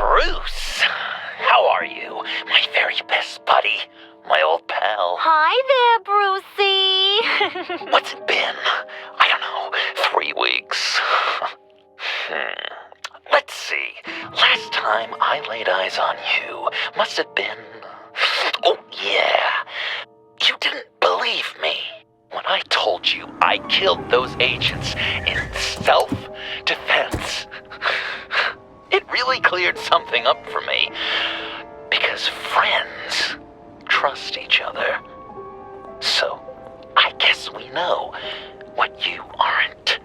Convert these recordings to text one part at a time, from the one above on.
Bruce, how are you? My very best buddy, my old pal. Hi there, Brucey. What's it been? I don't know, 3 weeks. Let's see. Last time I laid eyes on you must have been... Oh, yeah. You didn't believe me when I told you I killed those agents in self-defense. It really cleared something up for me. Because friends trust each other. So, I guess we know what you aren't.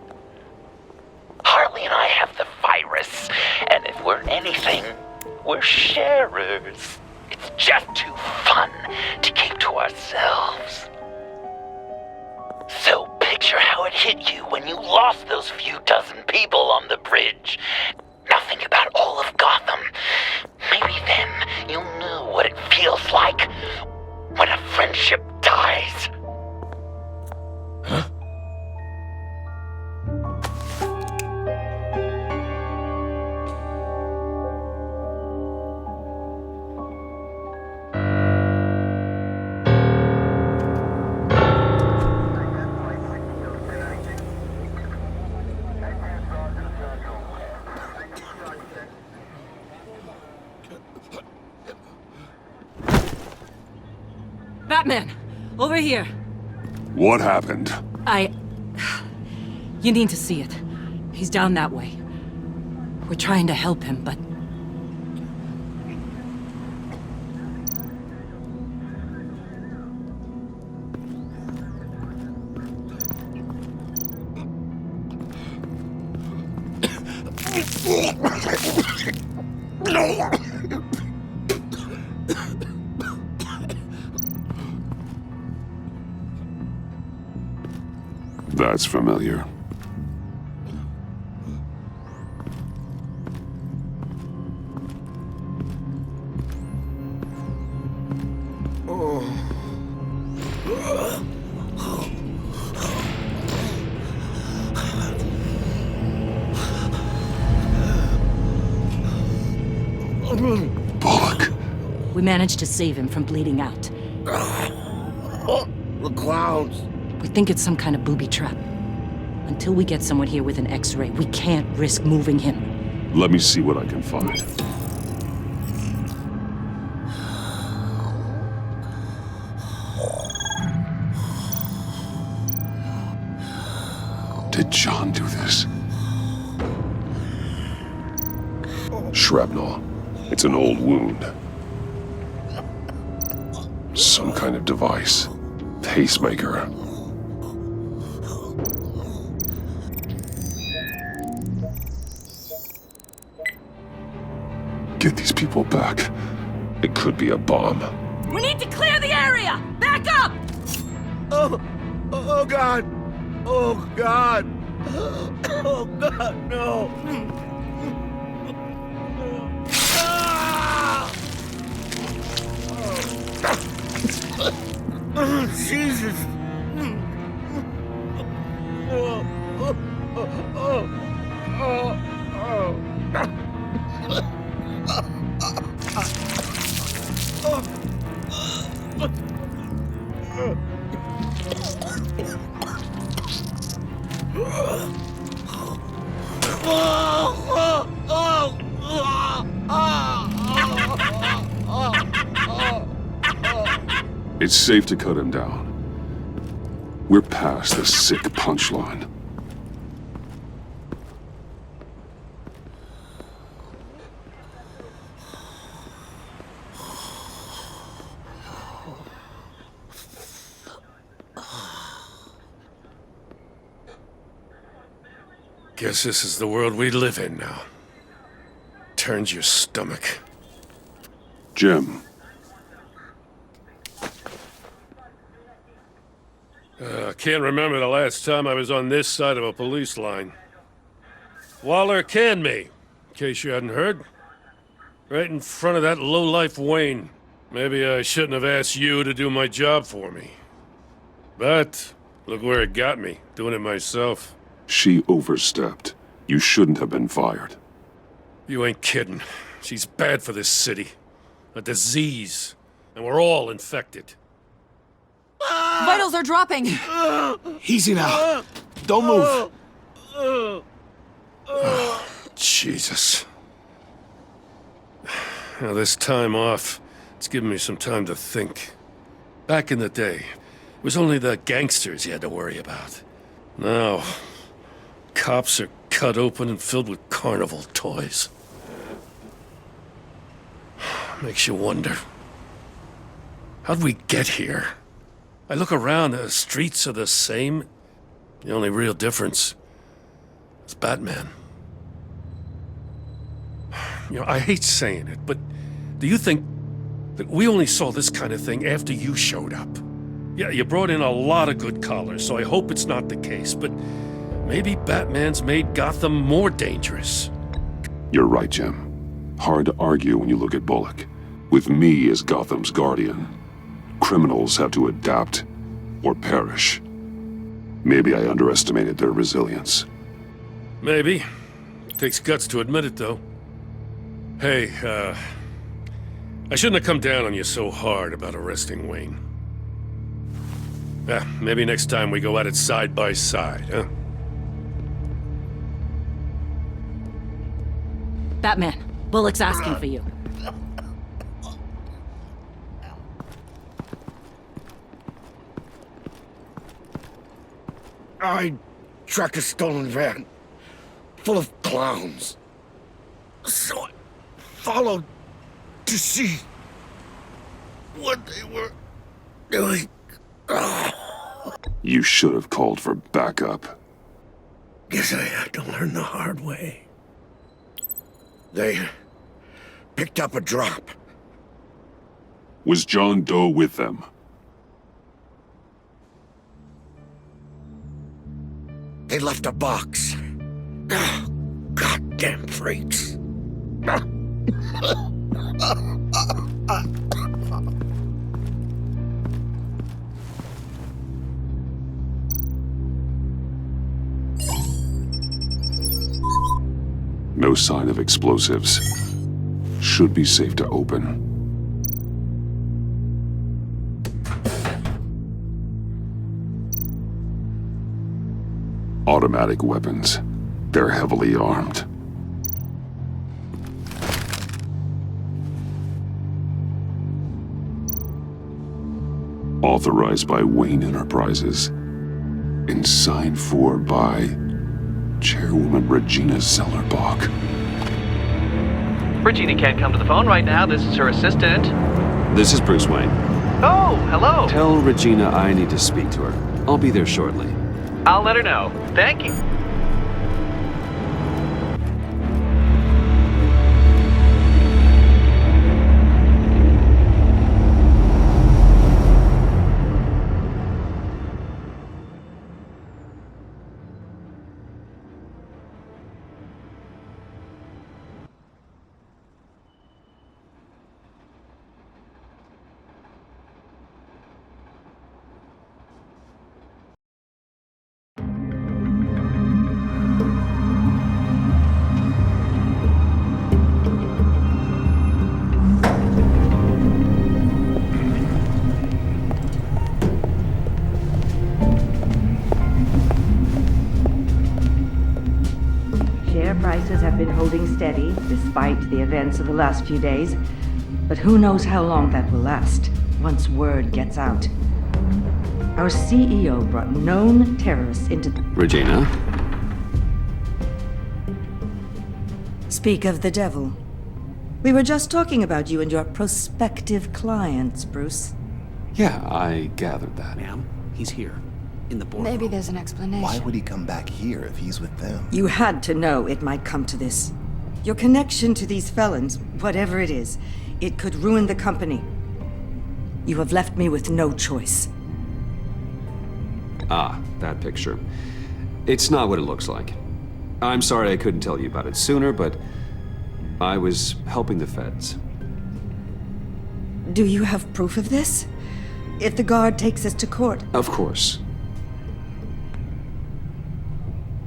Harley and I have the virus, and if we're anything, we're sharers. It's just too fun to keep to ourselves. So picture how it hit you when you lost those few dozen people on the bridge. Now think about all of Gotham. Maybe then you'll know what it feels like when a friendship dies. Huh? Batman! Over here! What happened? You need to see it. He's down that way. We're trying to help him, but... That's familiar. Bullock. We managed to save him from bleeding out. The clouds. We think it's some kind of booby trap. Until we get someone here with an X-ray, we can't risk moving him. Let me see what I can find. Did John do this? Shrapnel. It's an old wound. Some kind of device. Pacemaker. Get these people back. It could be a bomb. We need to clear the area! Back up! Oh God! Oh God! Oh God, no! Oh, Jesus! It's safe to cut him down. We're past the sick punchline. Guess this is the world we live in now. Turns your stomach. Jim. I can't remember the last time I was on this side of a police line. Waller canned me, in case you hadn't heard. Right in front of that lowlife Wayne. Maybe I shouldn't have asked you to do my job for me. But, look where it got me, doing it myself. She overstepped. You shouldn't have been fired. You ain't kidding. She's bad for this city. A disease. And we're all infected. Vitals are dropping! Easy now. Don't move. Jesus. Now, this time off, it's given me some time to think. Back in the day, it was only the gangsters you had to worry about. Now, cops are cut open and filled with carnival toys. Makes you wonder. How'd we get here? I look around, the streets are the same. The only real difference is Batman. You know, I hate saying it, but do you think that we only saw this kind of thing after you showed up? Yeah, you brought in a lot of good callers, so I hope it's not the case, but maybe Batman's made Gotham more dangerous. You're right, Jim. Hard to argue when you look at Bullock. With me as Gotham's guardian, criminals have to adapt or perish. Maybe I underestimated their resilience. Maybe. Takes guts to admit it, though. Hey, I shouldn't have come down on you so hard about arresting Wayne. Maybe next time we go at it side by side, huh? Batman, Bullock's asking for you. I tracked a stolen van full of clowns. So I followed to see what they were doing. You should have called for backup. Guess I had to learn the hard way. They picked up a drop. Was John Doe with them? They left a box. Goddamn freaks. No sign of explosives. Should be safe to open. Automatic weapons. They're heavily armed. Authorized by Wayne Enterprises. And signed for by Chairwoman Regina Zellerbach. Regina can't come to the phone right now. This is her assistant. This is Bruce Wayne. Oh, hello. Tell Regina I need to speak to her. I'll be there shortly. I'll let her know. Thank you. Prices have been holding steady despite the events of the last few days. But who knows how long that will last once word gets out. Our CEO brought known terrorists into... Regina? Speak of the devil. We were just talking about you and your prospective clients, Bruce. Yeah, I gathered that. Ma'am, he's here. In the boardroom. Maybe there's an explanation. Why would he come back here if he's with them? You had to know it might come to this. Your connection to these felons, whatever it is, it could ruin the company. You have left me with no choice. Ah, that picture. It's not what it looks like. I'm sorry I couldn't tell you about it sooner, but I was helping the feds. Do you have proof of this? If the guard takes us to court? Of course.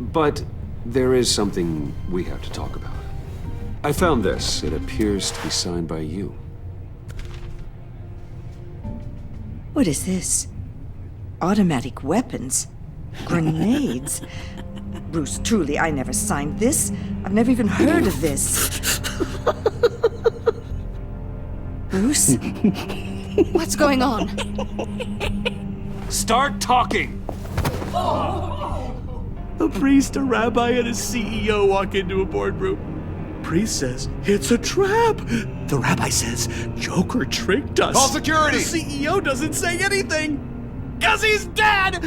But there is something we have to talk about. I found this. It appears to be signed by you. What is this? Automatic weapons? Grenades? Bruce, truly, I never signed this. I've never even heard of this. Bruce? What's going on? Start talking! A priest, a rabbi, and a CEO walk into a boardroom. Priest says, it's a trap. The rabbi says, Joker tricked us. Call security! The CEO doesn't say anything. 'Cause he's dead!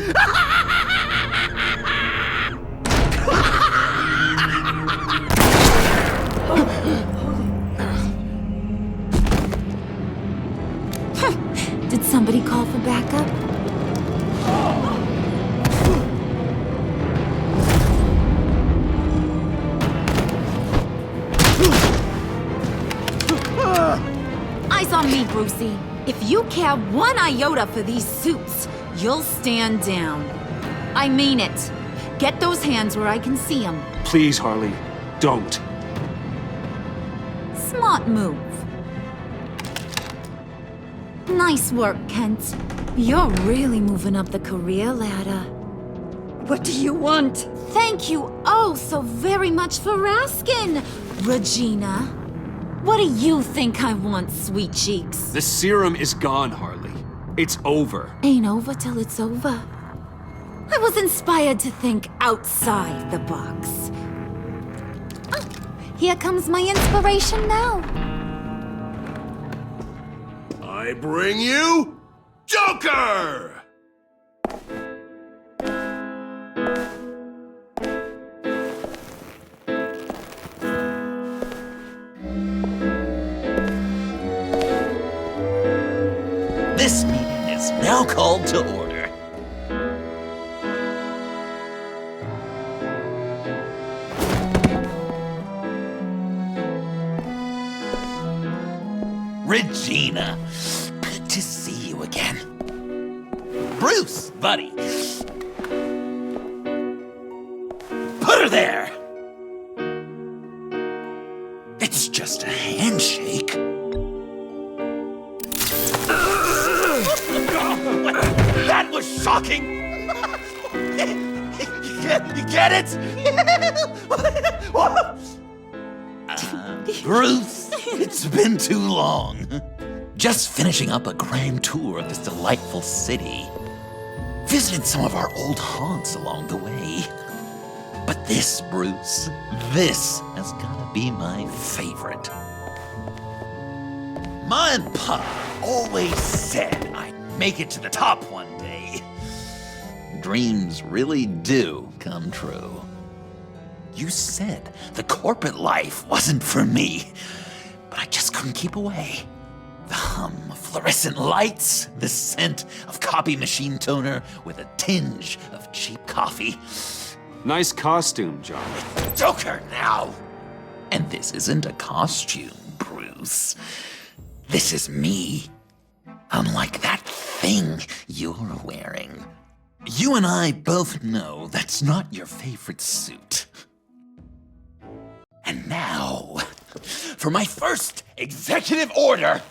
Did somebody call for backup? Eyes on me, Brucey. If you care one iota for these suits, you'll stand down. I mean it. Get those hands where I can see them. Please, Harley, don't. Smart move. Nice work, Kent. You're really moving up the career ladder. What do you want? Thank you oh so very much for asking, Regina. What do you think I want, sweet cheeks? The serum is gone, Harley. It's over. Ain't over till it's over. I was inspired to think outside the box. Oh, here comes my inspiration now. I bring you Joker! This meeting is now called to order. Regina, good to see you again. Bruce, buddy. Put her there! It's just a handshake. That was shocking! You get it? Bruce, it's been too long. Just finishing up a grand tour of this delightful city. Visited some of our old haunts along the way. But this, Bruce, this has gotta be my favorite. Ma and Pa always said I'd make it to the top one day. Dreams really do come true. You said the corporate life wasn't for me, but I just couldn't keep away. The hum of fluorescent lights, the scent of copy machine toner with a tinge of cheap coffee. Nice costume, John. Joker now! And this isn't a costume, Bruce. This is me. Unlike that thing you're wearing. You and I both know that's not your favorite suit. And now, for my first executive order.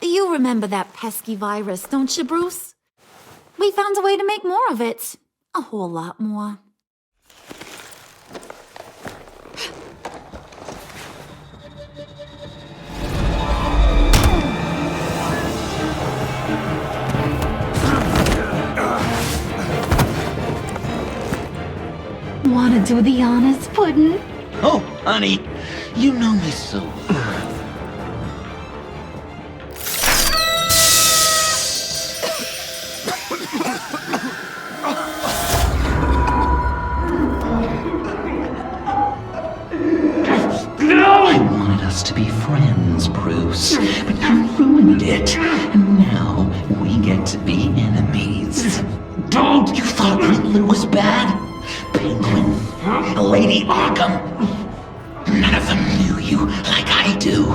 You remember that pesky virus, don't you, Bruce? We found a way to make more of it. A whole lot more. Wanna do the honors, Puddin'? Oh, honey, you know me so well. I wanted us to be friends, Bruce, but you ruined it. And now we get to be enemies. Don't! You thought Riddler was bad? Penguin, Lady Arkham. None of them knew you like I do.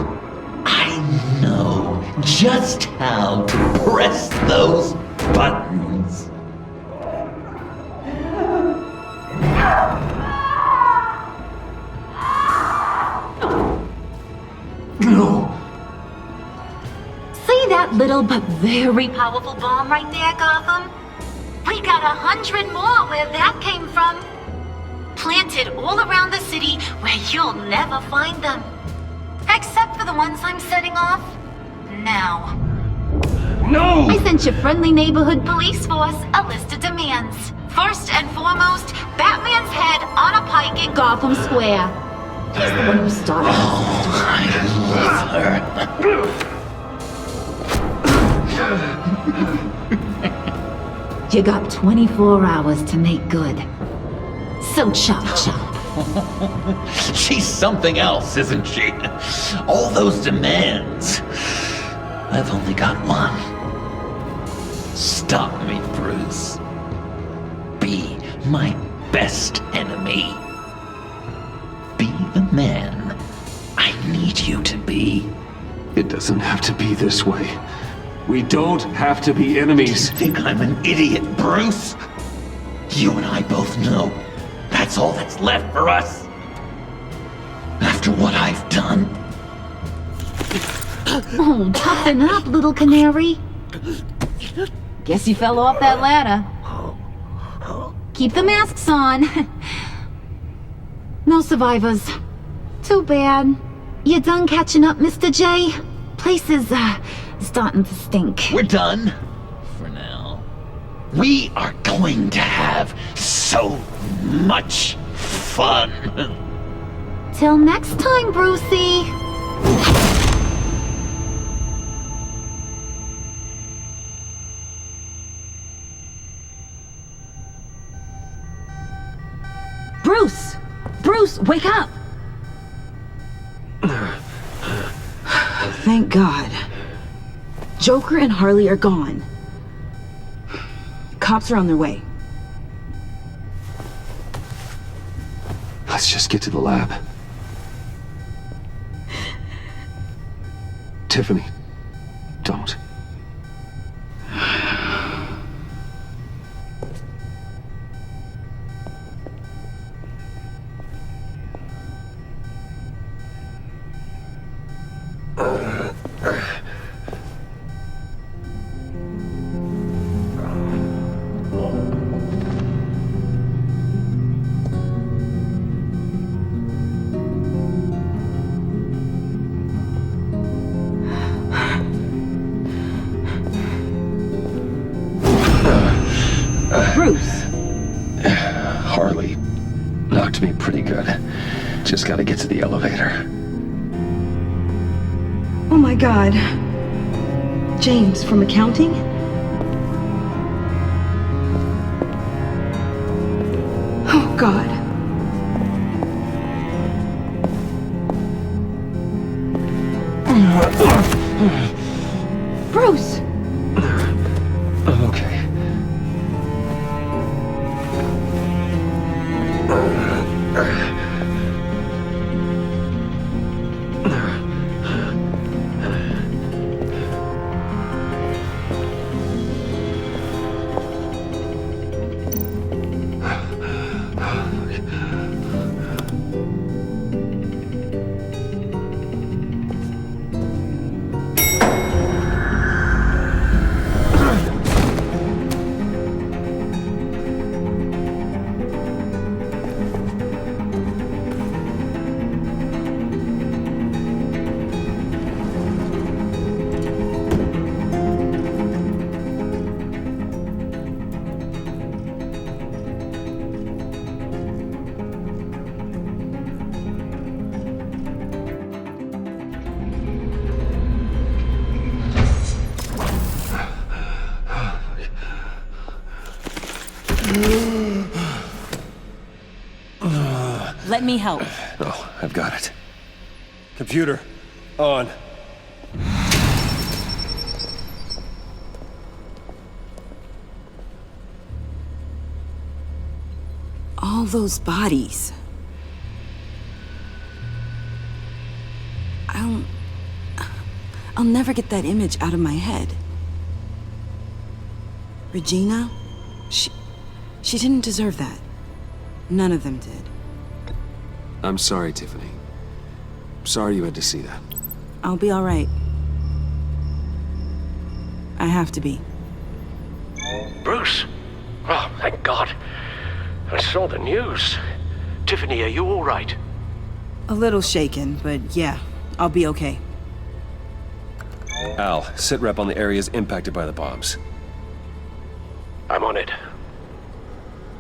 I know just how to press those buttons. See that little but very powerful bomb right there, Gotham? We got 100 more where that came from. Planted all around the city where you'll never find them. Except for the ones I'm setting off now. No! I sent your friendly neighborhood police force a list of demands. First and foremost, Batman's head on a pike in Gotham Square. He's the one who started this. You got 24 hours to make good. So chop chop. She's something else, isn't she? All those demands. I've only got one. Stop me, Bruce. Be my best enemy. Be the man I need you to be. It doesn't have to be this way. We don't have to be enemies. You think I'm an idiot, Bruce? You and I both know that's all that's left for us. After what I've done. Oh, toughen up, little canary. Guess you fell off that ladder. Keep the masks on. No survivors. Too bad. You done catching up, Mr. J? Place is, starting to stink. We're done. For now. We are going to have so much fun. Till next time, Brucey. Bruce! Bruce, wake up! Thank God. Joker and Harley are gone. Cops are on their way. Let's just get to the lab. Tiffany, don't. Bruce! Harley knocked me pretty good. Just gotta get to the elevator. Oh my God. James, from accounting? Oh God. Bruce! I'm okay. Let me help. Oh, I've got it. Computer, on. All those bodies. I'll never get that image out of my head. Regina? She didn't deserve that. None of them did. I'm sorry, Tiffany. Sorry you had to see that. I'll be all right. I have to be. Bruce? Oh, thank God. I saw the news. Tiffany, are you all right? A little shaken, but yeah, I'll be okay. Al, sit rep on the areas impacted by the bombs. I'm on it.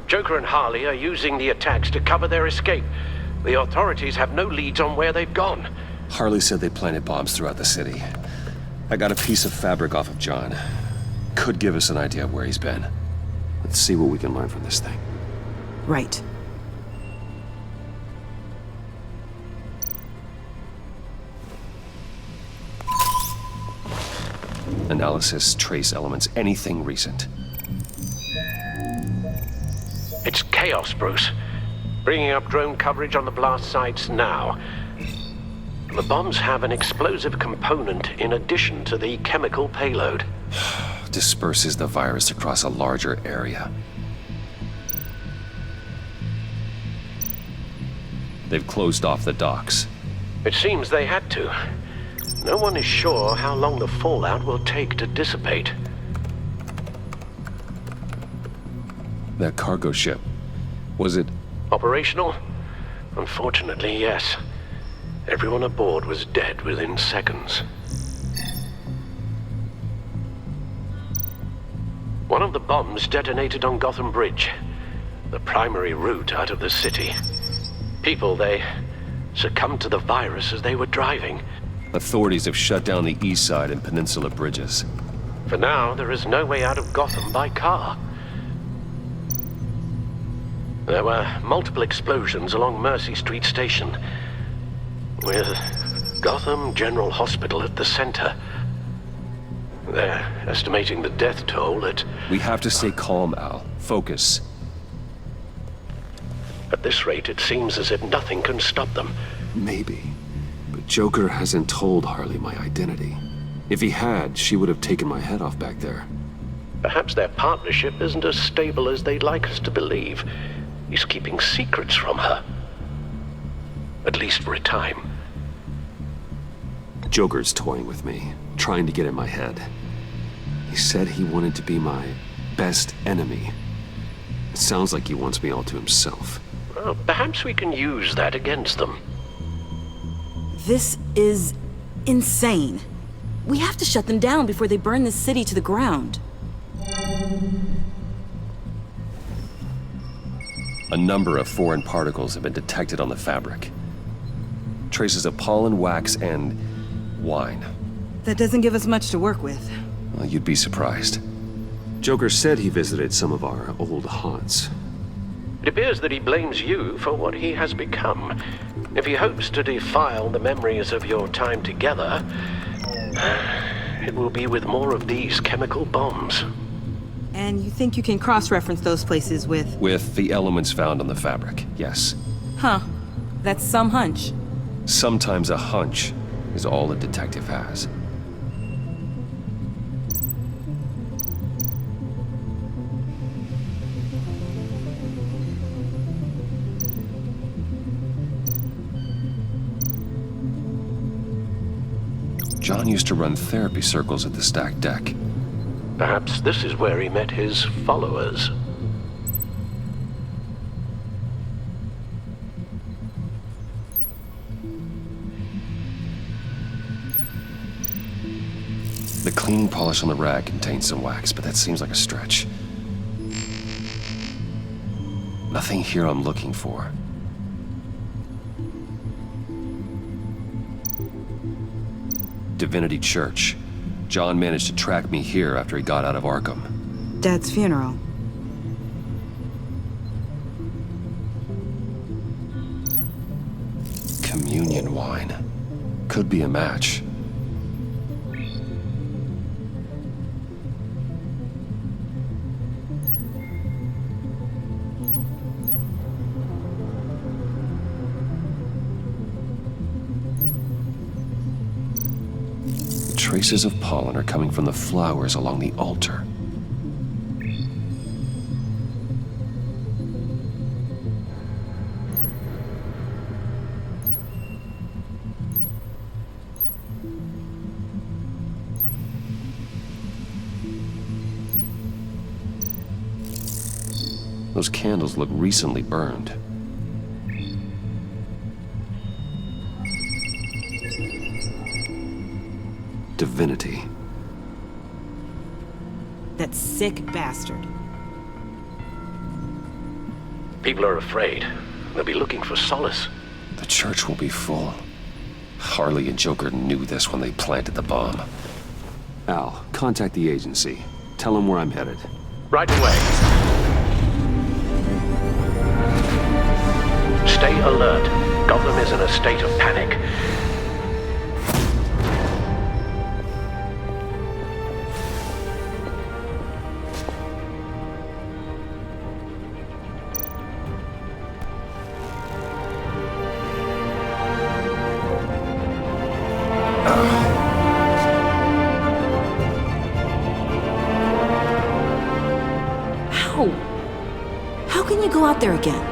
Joker and Harley are using the attacks to cover their escape. The authorities have no leads on where they've gone. Harley said they planted bombs throughout the city. I got a piece of fabric off of John. Could give us an idea of where he's been. Let's see what we can learn from this thing. Right. Analysis, trace elements, anything recent. It's chaos, Bruce. Bringing up drone coverage on the blast sites now. The bombs have an explosive component in addition to the chemical payload. Disperses the virus across a larger area. They've closed off the docks. It seems they had to. No one is sure how long the fallout will take to dissipate. That cargo ship, was it... Operational? Unfortunately, yes. Everyone aboard was dead within seconds. One of the bombs detonated on Gotham Bridge, the primary route out of the city. People, they succumbed to the virus as they were driving. Authorities have shut down the east side and peninsula bridges. For now, there is no way out of Gotham by car. There were multiple explosions along Mercy Street Station, with Gotham General Hospital at the center. They're estimating the death toll at... We have to stay calm, Al. Focus. At this rate, it seems as if nothing can stop them. Maybe. But Joker hasn't told Harley my identity. If he had, she would have taken my head off back there. Perhaps their partnership isn't as stable as they'd like us to believe. He's keeping secrets from her. At least for a time. Joker's toying with me, trying to get in my head. He said he wanted to be my best enemy. It sounds like he wants me all to himself. Well, perhaps we can use that against them. This is insane. We have to shut them down before they burn this city to the ground. A number of foreign particles have been detected on the fabric. Traces of pollen, wax, and wine. That doesn't give us much to work with. Well, you'd be surprised. Joker said he visited some of our old haunts. It appears that he blames you for what he has become. If he hopes to defile the memories of your time together, it will be with more of these chemical bombs. And you think you can cross-reference those places with... With the elements found on the fabric, yes. Huh. That's some hunch. Sometimes a hunch is all a detective has. John used to run therapy circles at the stacked deck. Perhaps this is where he met his followers. The cleaning polish on the rag contains some wax, but that seems like a stretch. Nothing here I'm looking for. Divinity Church. John managed to track me here after he got out of Arkham. Dad's funeral. Communion wine. Could be a match. Traces of pollen are coming from the flowers along the altar. Those candles look recently burned. Divinity. That sick bastard. People are afraid. They'll be looking for solace. The church will be full. Harley and Joker knew this when they planted the bomb. Al, contact the agency. Tell them where I'm headed. Right away. Stay alert. Gotham is in a state of panic. How can you go out there again?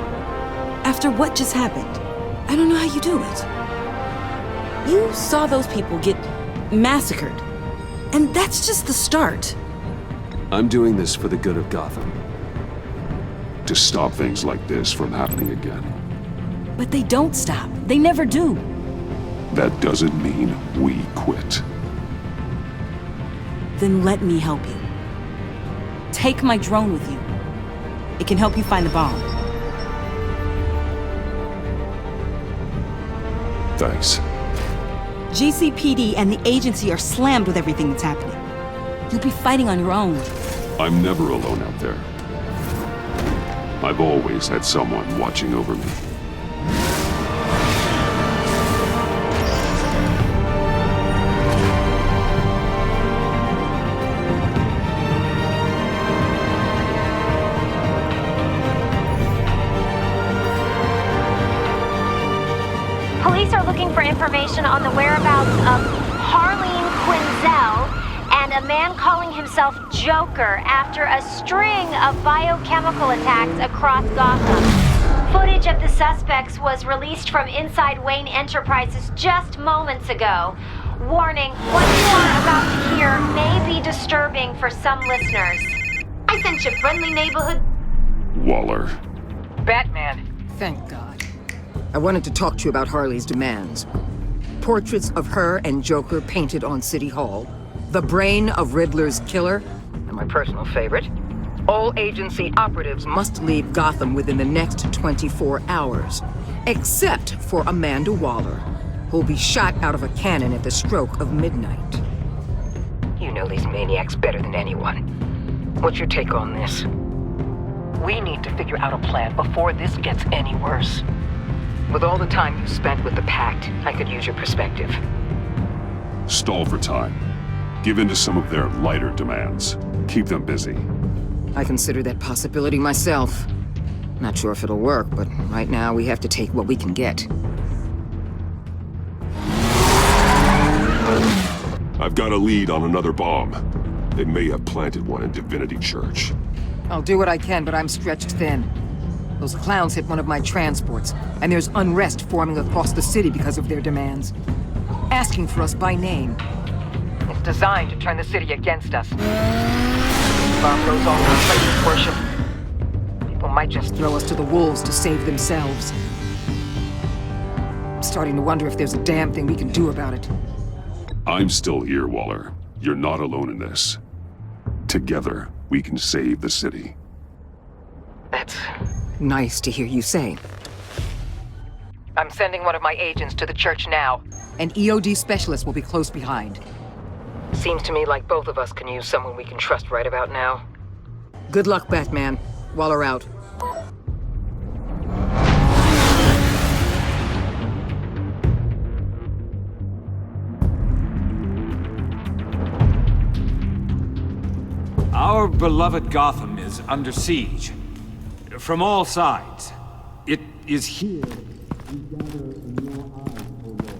After what just happened? I don't know how you do it. You saw those people get massacred. And that's just the start. I'm doing this for the good of Gotham. To stop things like this from happening again. But they don't stop. They never do. That doesn't mean we quit. Then let me help you. Take my drone with you. It can help you find the bomb. Thanks. GCPD and the agency are slammed with everything that's happening. You'll be fighting on your own. I'm never alone out there. I've always had someone watching over me. Police are looking for information on the whereabouts of Harleen Quinzel and a man calling himself Joker after a string of biochemical attacks across Gotham. Footage of the suspects was released from inside Wayne Enterprises just moments ago. Warning, what you are about to hear may be disturbing for some listeners. I sent you friendly neighborhood... Waller. Batman. Thank God. I wanted to talk to you about Harley's demands. Portraits of her and Joker painted on City Hall. The brain of Riddler's killer, and my personal favorite. All agency operatives must leave Gotham within the next 24 hours. Except for Amanda Waller, who'll be shot out of a cannon at the stroke of midnight. You know these maniacs better than anyone. What's your take on this? We need to figure out a plan before this gets any worse. With all the time you spent with the Pact, I could use your perspective. Stall for time. Give in to some of their lighter demands. Keep them busy. I consider that possibility myself. Not sure if it'll work, but right now we have to take what we can get. I've got a lead on another bomb. They may have planted one in Divinity Church. I'll do what I can, but I'm stretched thin. Those clowns hit one of my transports, and there's unrest forming across the city because of their demands. Asking for us by name. It's designed to turn the city against us. Bomb goes off in places worship. People might just throw us to the wolves to save themselves. I'm starting to wonder if there's a damn thing we can do about it. I'm still here, Waller. You're not alone in this. Together, we can save the city. That's nice to hear you say. I'm sending one of my agents to the church now. An EOD specialist will be close behind. Seems to me like both of us can use someone we can trust right about now. Good luck, Batman. Waller out. Our beloved Gotham is under siege. From all sides. It is here we gather in your eyes, O Lord.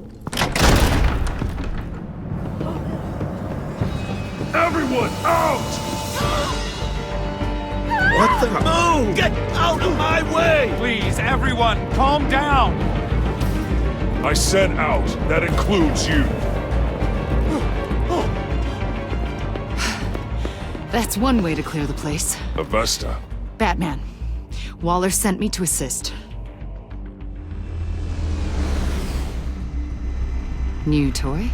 Everyone, out! What the? Move! Get out of my way! Please, everyone, calm down! I said out. That includes you. That's one way to clear the place. Avesta. Batman, Waller sent me to assist. New toy?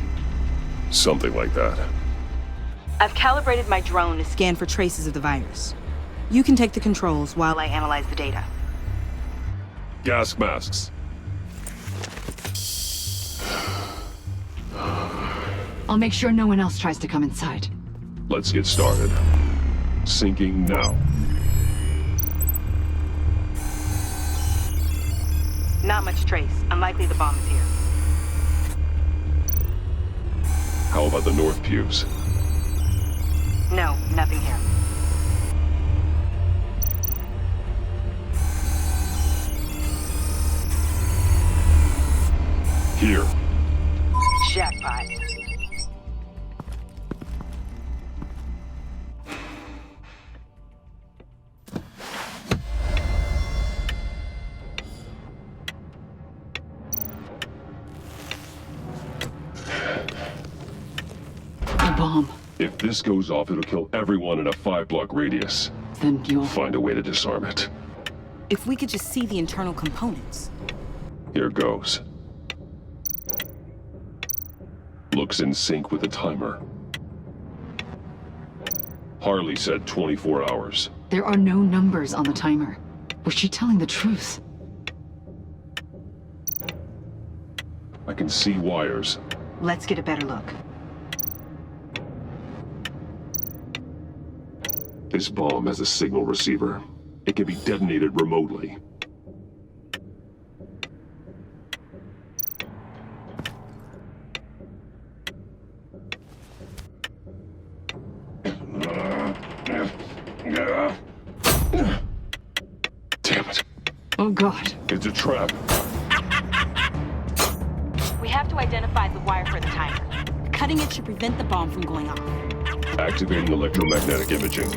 Something like that. I've calibrated my drone to scan for traces of the virus. You can take the controls while I analyze the data. Gas masks. I'll make sure no one else tries to come inside. Let's get started. Sinking now. Not much trace. Unlikely the bomb is here. How about the north pews? No, nothing here. Here. Jackpot. A bomb. If this goes off, it'll kill everyone in a 5-block radius. Then you'll find a way to disarm it. If we could just see the internal components. Here goes. Looks in sync with the timer. Harley said 24 hours. There are no numbers on the timer. Was she telling the truth? I can see wires. Let's get a better look. This bomb has a signal receiver. It can be detonated remotely. Damn it. Oh God. It's a trap. We have to identify the wire for the timer. Cutting it should prevent the bomb from going off. Activating electromagnetic imaging.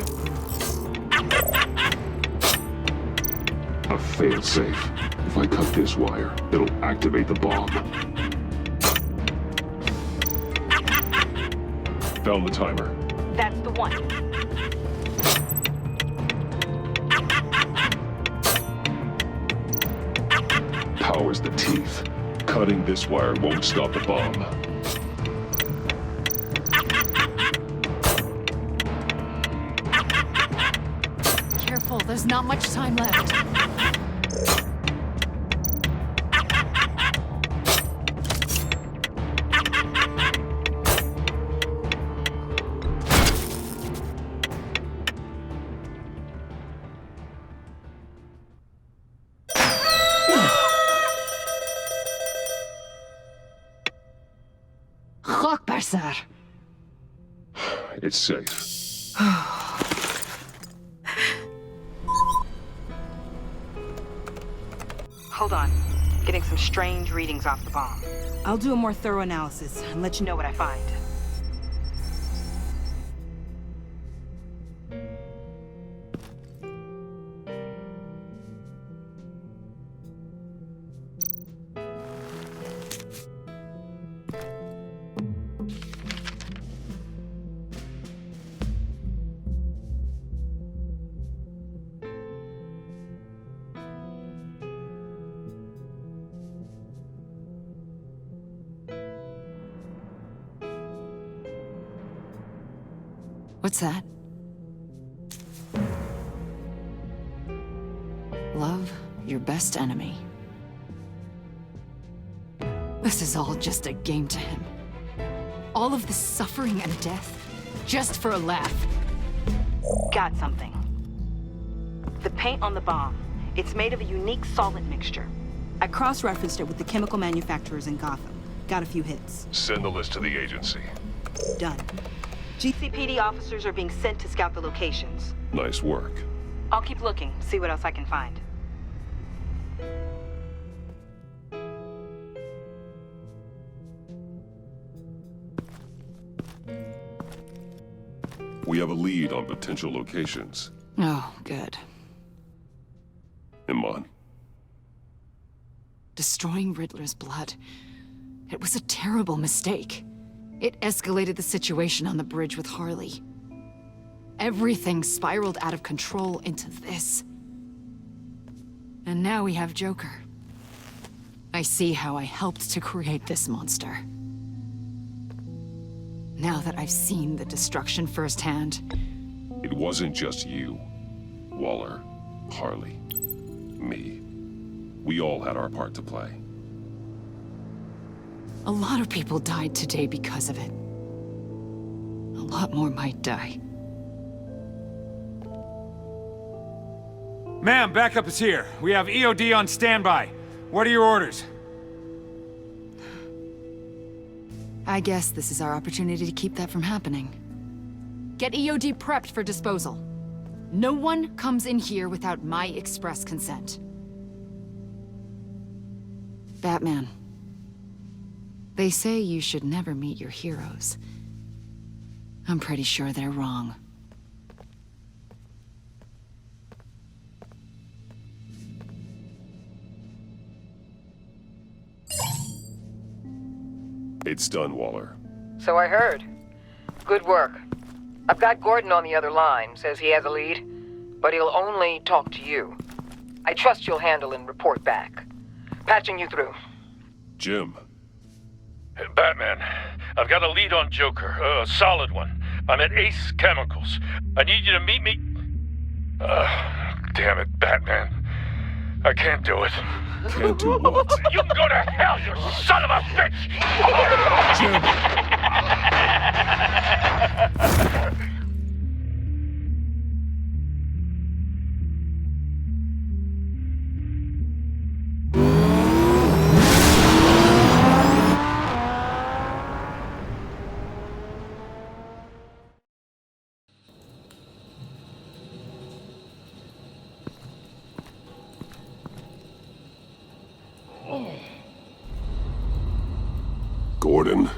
A fail-safe. If I cut this wire, it'll activate the bomb. Found the timer. That's the one. Power's the teeth. Cutting this wire won't stop the bomb. Careful, there's not much time left. Sir. It's safe. Hold on. Getting some strange readings off the bomb. I'll do a more thorough analysis and let you know what I find. What's that? Love your best enemy. This is all just a game to him. All of this suffering and death, just for a laugh. Got something. The paint on the bomb. It's made of a unique solvent mixture. I cross-referenced it with the chemical manufacturers in Gotham. Got a few hits. Send the list to the agency. Done. GCPD officers are being sent to scout the locations. Nice work. I'll keep looking, see what else I can find. We have a lead on potential locations. Oh, good. Iman. Destroying Riddler's blood. It was a terrible mistake. It escalated the situation on the bridge with Harley. Everything spiraled out of control into this. And now we have Joker. I see how I helped to create this monster. Now that I've seen the destruction firsthand... It wasn't just you, Waller, Harley, me. We all had our part to play. A lot of people died today because of it. A lot more might die. Ma'am, backup is here. We have EOD on standby. What are your orders? I guess this is our opportunity to keep that from happening. Get EOD prepped for disposal. No one comes in here without my express consent. Batman. They say you should never meet your heroes. I'm pretty sure they're wrong. It's done, Waller. So I heard. Good work. I've got Gordon on the other line, says he has a lead, but he'll only talk to you. I trust you'll handle and report back. Patching you through. Jim. Hey, Batman, I've got a lead on Joker, a solid one. I'm at Ace Chemicals. I need you to meet me... damn it, Batman. I can't do it. Can't do what? You can go to hell, you son of a bitch! Gordon.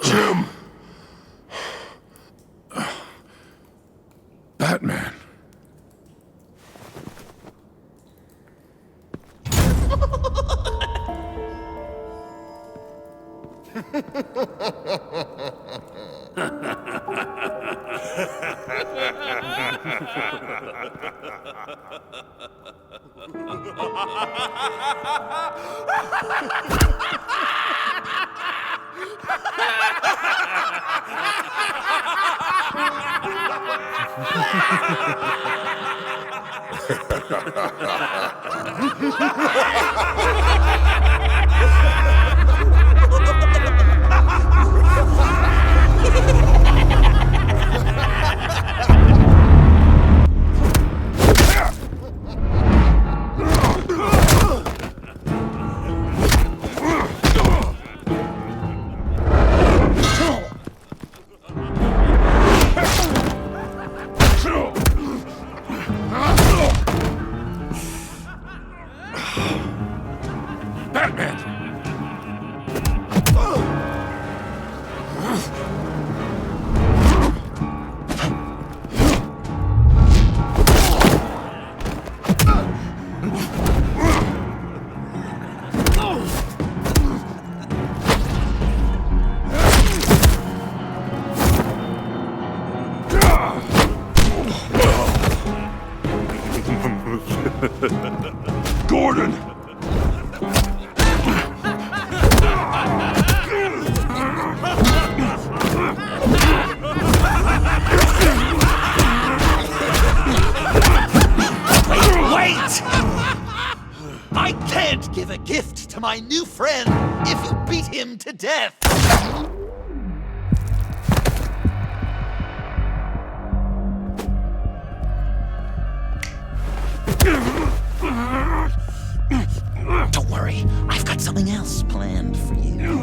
Jim! Batman. Gordon! Wait! I can't give a gift to my new friend if you beat him to death! Don't worry, I've got something else planned for you.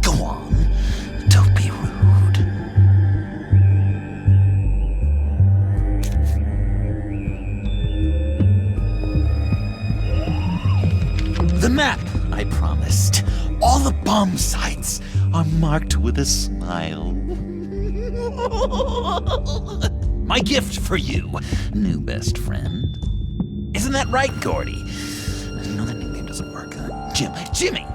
Go on, don't be rude. sights are marked with a smile. My gift for you, new best friend. Isn't that right, Gordy? No, that nickname doesn't work. Jimmy!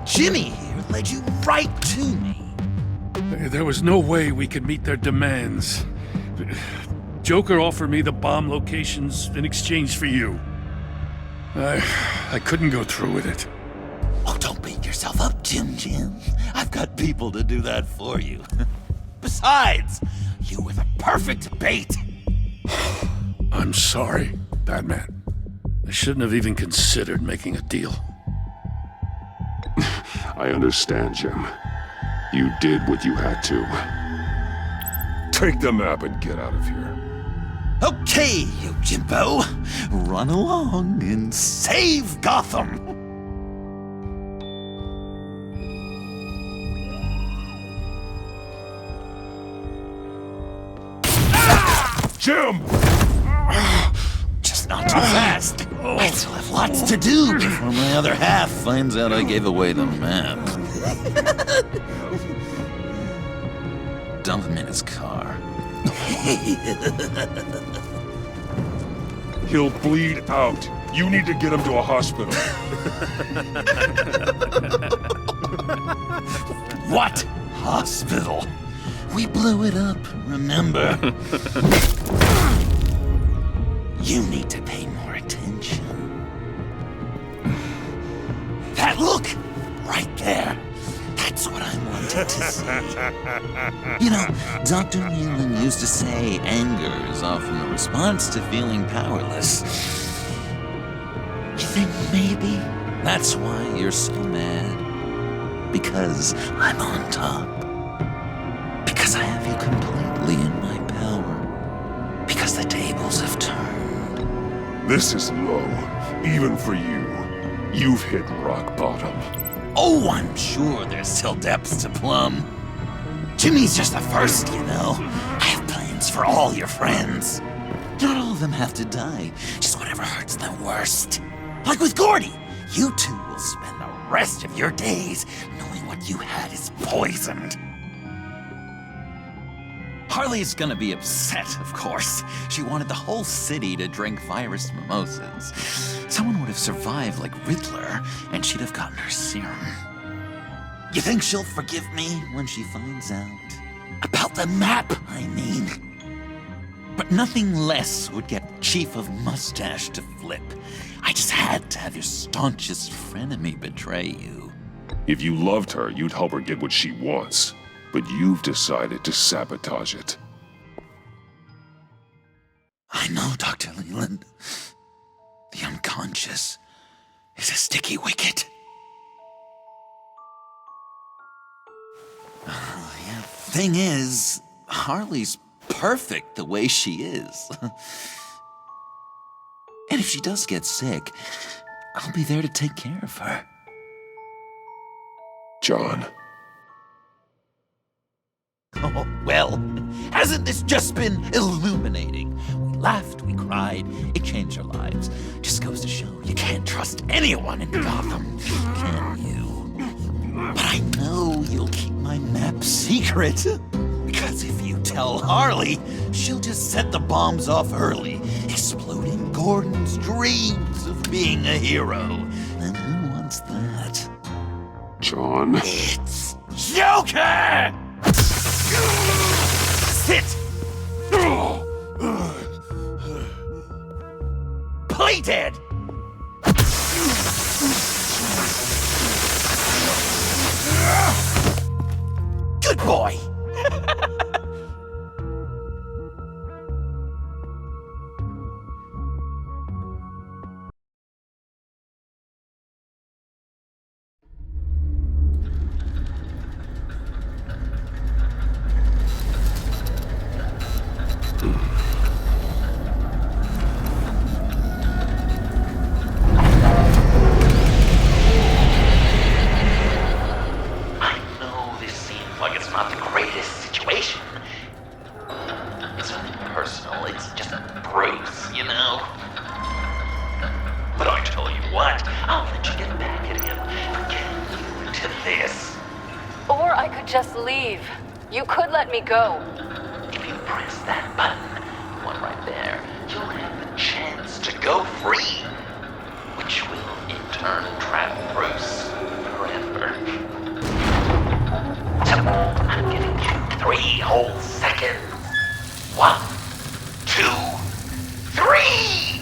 Jimmy here led you right to me. There was no way we could meet their demands. Joker offered me the bomb locations in exchange for you. I couldn't go through with it. Oh, don't beat yourself up, Jim. I've got people to do that for you. Besides, you were the perfect bait. I'm sorry, Batman. I shouldn't have even considered making a deal. I understand, Jim. You did what you had to. Take the map and get out of here. Okay, you Jimbo. Run along and save Gotham. Jim! Just not too fast. I still have lots to do before my other half finds out I gave away the map. Dump him in his car. He'll bleed out. You need to get him to a hospital. What hospital? We blew it up, remember? You need to pay more attention. That look! Right there. That's what I wanted to see. You know, Dr. Leland used to say anger is often a response to feeling powerless. You think maybe that's why you're so mad? Because I'm on top? Because I have you completely in my power? Because the tables have turned? This is low, even for you. You've hit rock bottom. Oh, I'm sure there's still depths to plumb. Jimmy's just the first, you know. I have plans for all your friends. Not all of them have to die, just whatever hurts them worst. Like with Gordy, you two will spend the rest of your days knowing what you had is poisoned. Harley's gonna be upset, of course. She wanted the whole city to drink virus mimosas. Someone would have survived like Riddler, and she'd have gotten her serum. You think she'll forgive me when she finds out? About the map, I mean. But nothing less would get Chief of Mustache to flip. I just had to have your staunchest frenemy betray you. If you loved her, you'd help her get what she wants. But you've decided to sabotage it. I know, Dr. Leland. The unconscious is a sticky wicket. Thing is, Harley's perfect the way she is. And if she does get sick, I'll be there to take care of her. John. Oh, well, hasn't this just been illuminating? We laughed, we cried, it changed our lives. Just goes to show you can't trust anyone in Gotham, can you? But I know you'll keep my map secret. Because if you tell Harley, she'll just set the bombs off early, exploding Gordon's dreams of being a hero. And who wants that? John. It's Joker! Sit! Play dead! Good boy! Like it's not the greatest this. Or I could just leave. You could let me go. If you press that button, the one right there, you'll have the chance to go free, which will in turn trap Bruce forever. So, I'm giving you 3 whole seconds. 1, 2, 3!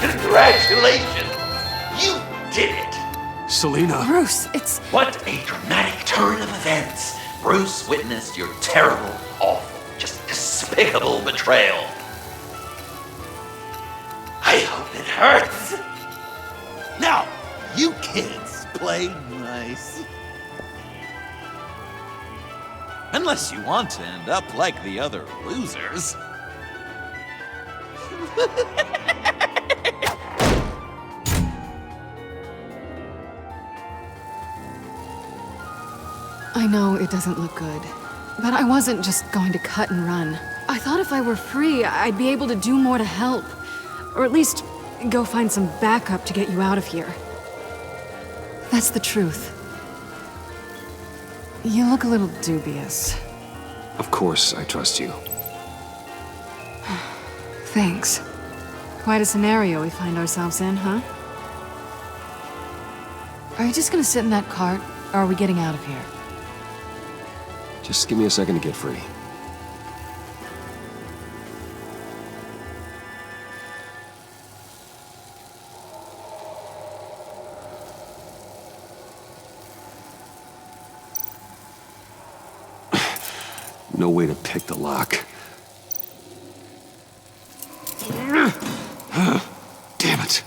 Congratulations! You did it! Selena. Bruce, it's... What a dramatic turn of events! Bruce witnessed your terrible, awful, just despicable betrayal. I hope it hurts! Now, you kids play nice. Unless you want to end up like the other losers. I know it doesn't look good, but I wasn't just going to cut and run. I thought if I were free, I'd be able to do more to help. Or at least go find some backup to get you out of here. That's the truth. You look a little dubious. Of course, I trust you. Thanks. Quite a scenario we find ourselves in, huh? Are you just gonna sit in that cart, or are we getting out of here? Just give me a second to get free. No way to pick the lock. Damn it.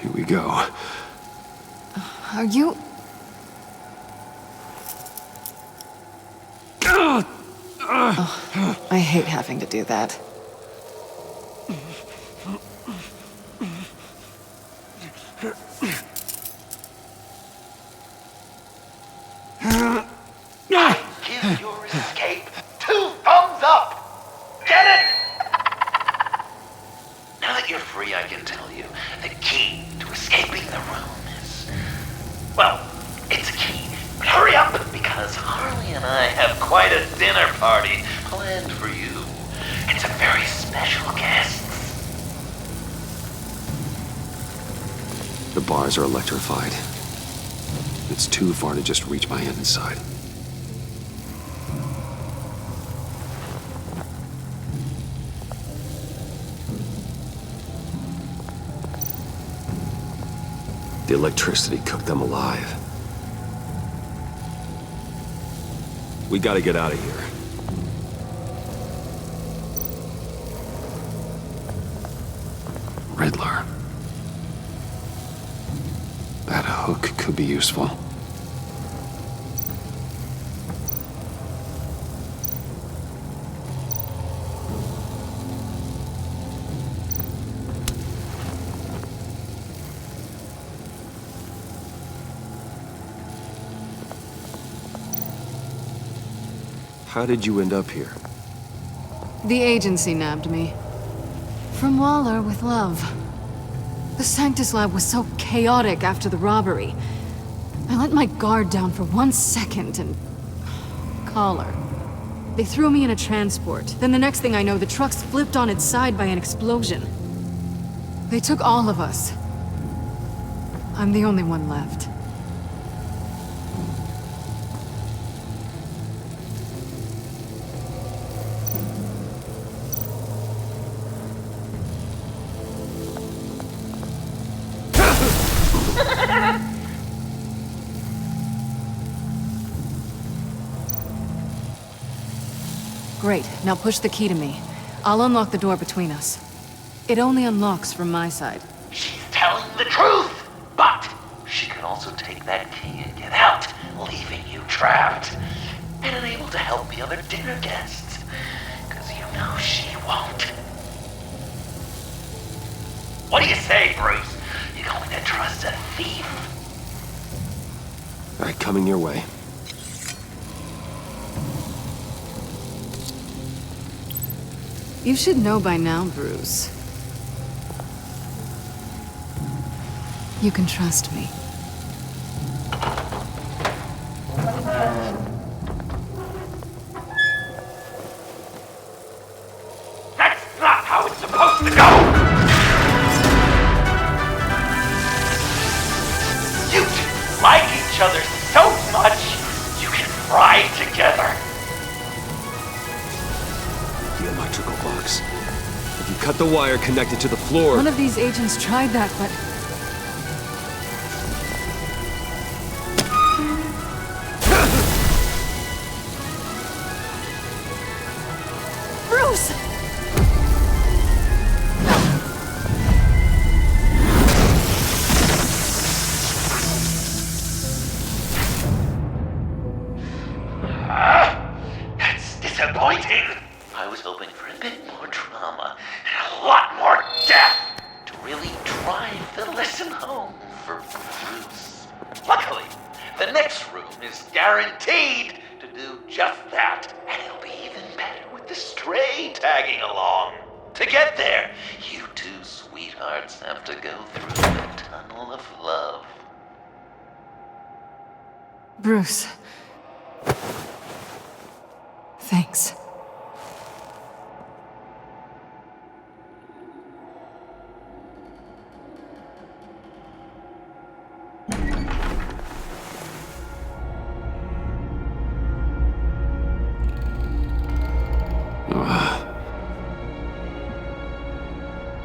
Here we go. Are you... Oh, I hate having to do that. Give your escape 2 thumbs up! Get it? Now that you're free, I can tell you the key to escaping the room is... Well, it's a key, but hurry up, because Harley and I have quite a dinner party planned for you. And some very special guests. The bars are electrified. It's too far to just reach my hand inside. The electricity cooked them alive. We gotta get out of here. Riddler. That hook could be useful. How did you end up here? The agency nabbed me. From Waller with love. The Sanctus lab was so chaotic after the robbery. I let my guard down for 1 second and... collar. They threw me in a transport. Then the next thing I know, the truck's flipped on its side by an explosion. They took all of us. I'm the only one left. Great, now push the key to me. I'll unlock the door between us. It only unlocks from my side. She's telling the truth, but she could also take that key and get out, leaving you trapped, and unable to help the other dinner guests, because you know she won't. What do you say, Bruce? You going to trust a thief? All right, coming your way. You should know by now, Bruce. You can trust me. That's not how it's supposed to go! You two like each other so much, you can ride together. The electrical box. If you cut the wire connected to the floor... One of these agents tried that, but... Bruce! That's disappointing. I was hoping for a bit more drama and a lot more death to really drive the lesson home for Bruce. Luckily, the next room is guaranteed to do just that, and it'll be even better with the stray tagging along. To get there, you two sweethearts have to go through the tunnel of love. Bruce. Thanks.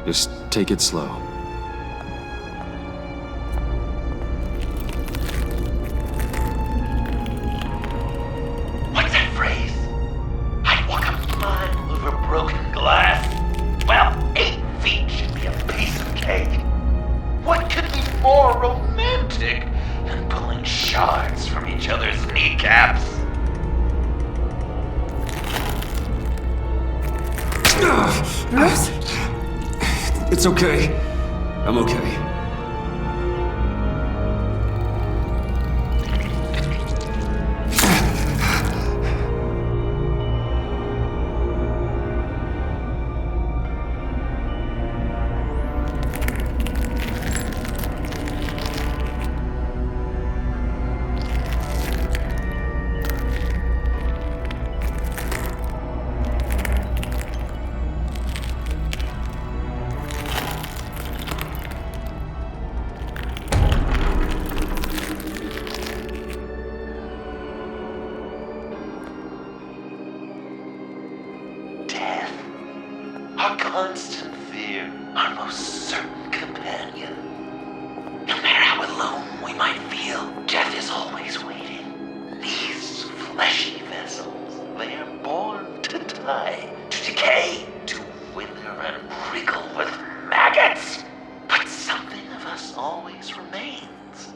Just take it slow. What's that phrase? I'd walk a mile over broken glass. Well, 8 feet should be a piece of cake. What could be more romantic than pulling shards from each other's kneecaps? Bruce? It's okay. I'm okay. Our constant fear, our most certain companion. No matter how alone we might feel, death is always waiting. These fleshy vessels, they are born to die, to decay, to wither and wriggle with maggots. But something of us always remains.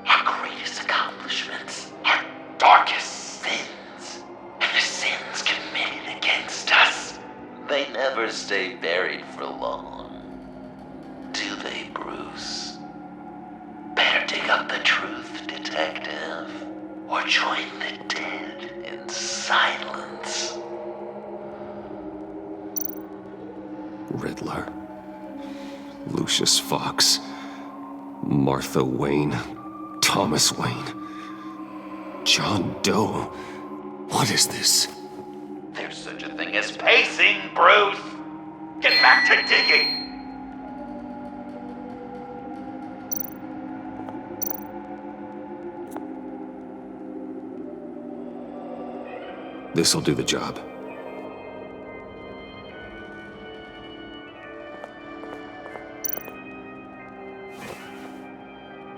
Our greatest accomplishments, our darkest sins, and the sins committed against us. They never stay buried for long, do they, Bruce? Better dig up the truth, detective, or join the dead in silence. Riddler. Lucius Fox. Martha Wayne. Thomas Wayne. John Doe. What is this? There's such a thing as pacing, Bruce! Get back to digging! This'll do the job.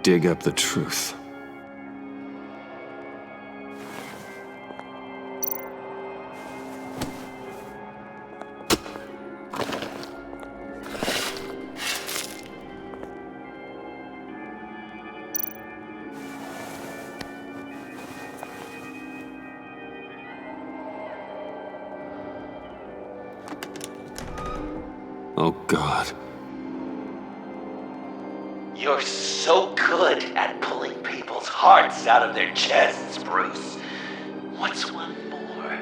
Dig up the truth. Oh, God. You're so good at pulling people's hearts out of their chests, Bruce. What's one more?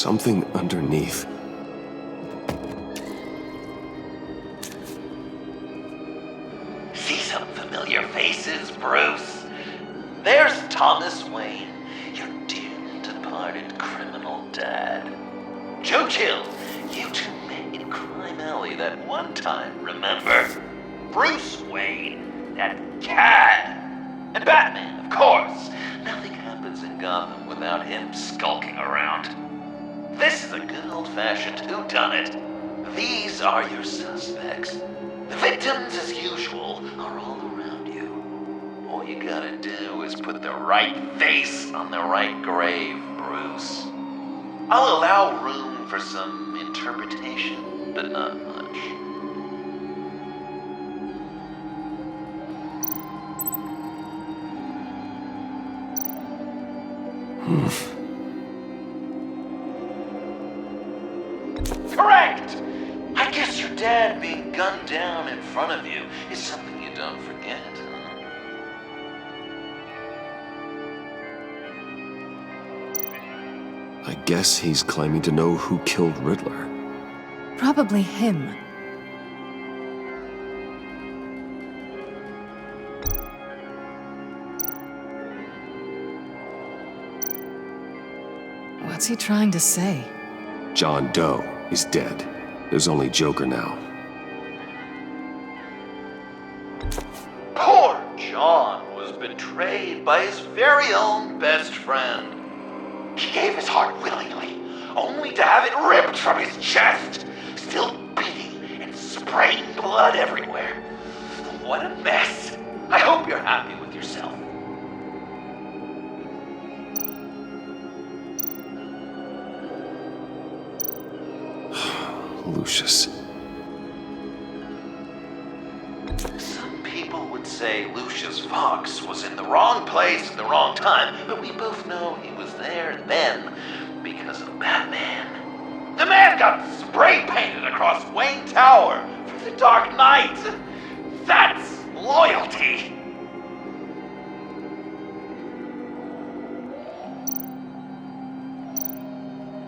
something underneath. See some familiar faces, Bruce? There's Thomas Wayne, your dearly departed criminal dad. Joe Chill, you two met in Crime Alley that one time, remember? Bruce Wayne, that cat. And Batman, of course. Nothing happens in Gotham without him skulking around. This is a good old-fashioned whodunit. These are your suspects. The victims, as usual, are all around you. All you gotta do is put the right face on the right grave, Bruce. I'll allow room for some interpretation, but not much. Correct! I guess your dad being gunned down in front of you is something you don't forget, huh? I guess he's claiming to know who killed Riddler. Probably him. What's he trying to say? John Doe is dead. There's only Joker now. Poor John was betrayed by his very own best friend. He gave his heart willingly, only to have it ripped from his chest, still beating and spraying blood everywhere. What a mess. I hope you're happy with yourself. Lucius. Some people would say Lucius Fox was in the wrong place at the wrong time, but we both know he was there then because of Batman. The man got spray painted across Wayne Tower for the Dark Knight. That's loyalty.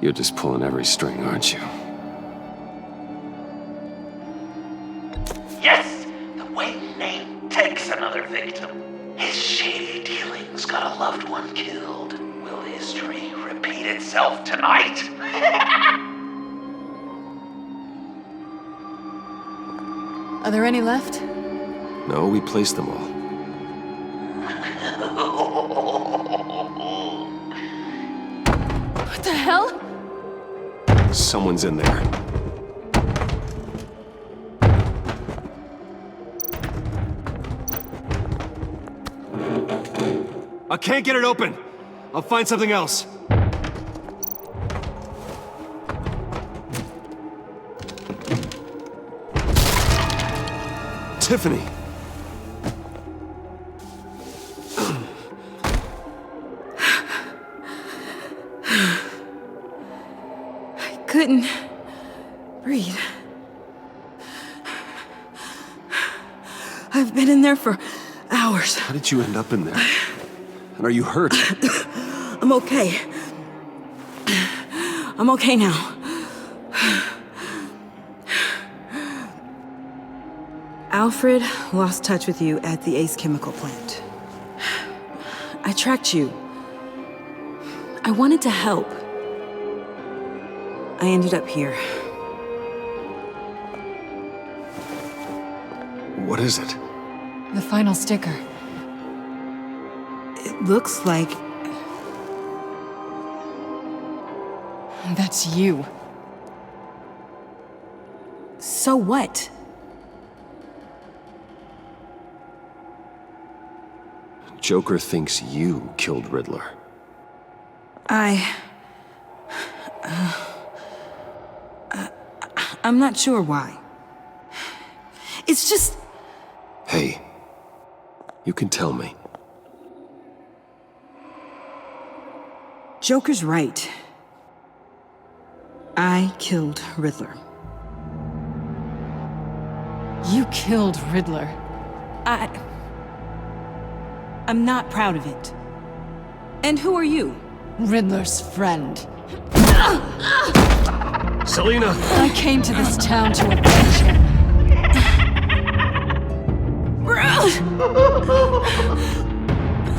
You're just pulling every string, aren't you? Yes, the Wayne name takes another victim. His shady dealings got a loved one killed. Will history repeat itself tonight? Are there any left? No, we placed them all. What the hell? Someone's in there. I can't get it open. I'll find something else. Tiffany! I couldn't breathe. I've been in there for hours. How did you end up in there? And are you hurt? I'm okay. I'm okay now. Alfred lost touch with you at the Ace Chemical plant. I tracked you. I wanted to help. I ended up here. What is it? The final sticker. It looks like... That's you. So what? Joker thinks you killed Riddler. I'm not sure why. It's just... Hey, you can tell me. Joker's right. I killed Riddler. You killed Riddler. I'm not proud of it. And who are you? Riddler's friend. Selena! I came to this town to avenge him.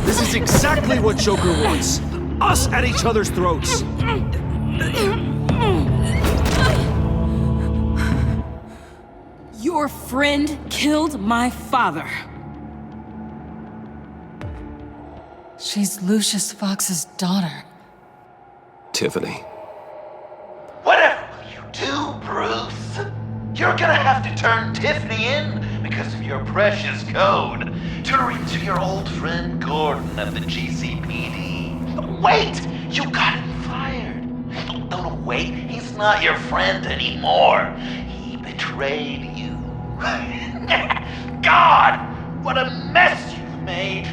This is exactly what Joker wants. Us at each other's throats. Your friend killed my father. She's Lucius Fox's daughter. Tiffany. Whatever will you do, Bruce? You're gonna have to turn Tiffany in because of your precious code. Turn her into your old friend Gordon at the GCPD. Wait! You got him fired. No, wait. He's not your friend anymore. He betrayed you. God! What a mess you've made!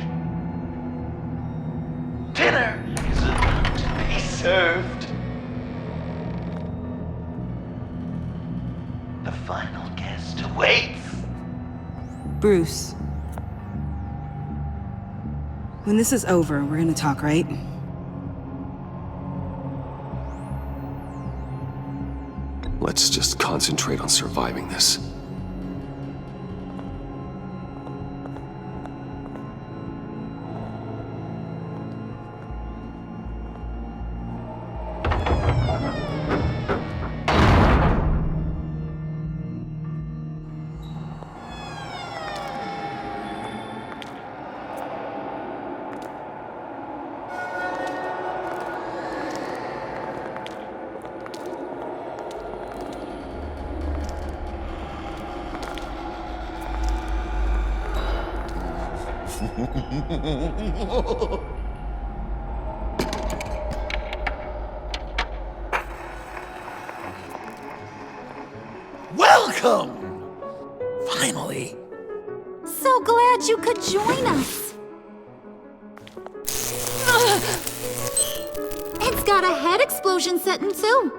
Dinner is about to be served. The final guest awaits. Bruce. When this is over, we're gonna talk, right? Let's just concentrate on surviving this. Welcome! Finally. So glad you could join us. It's got a head explosion setting too.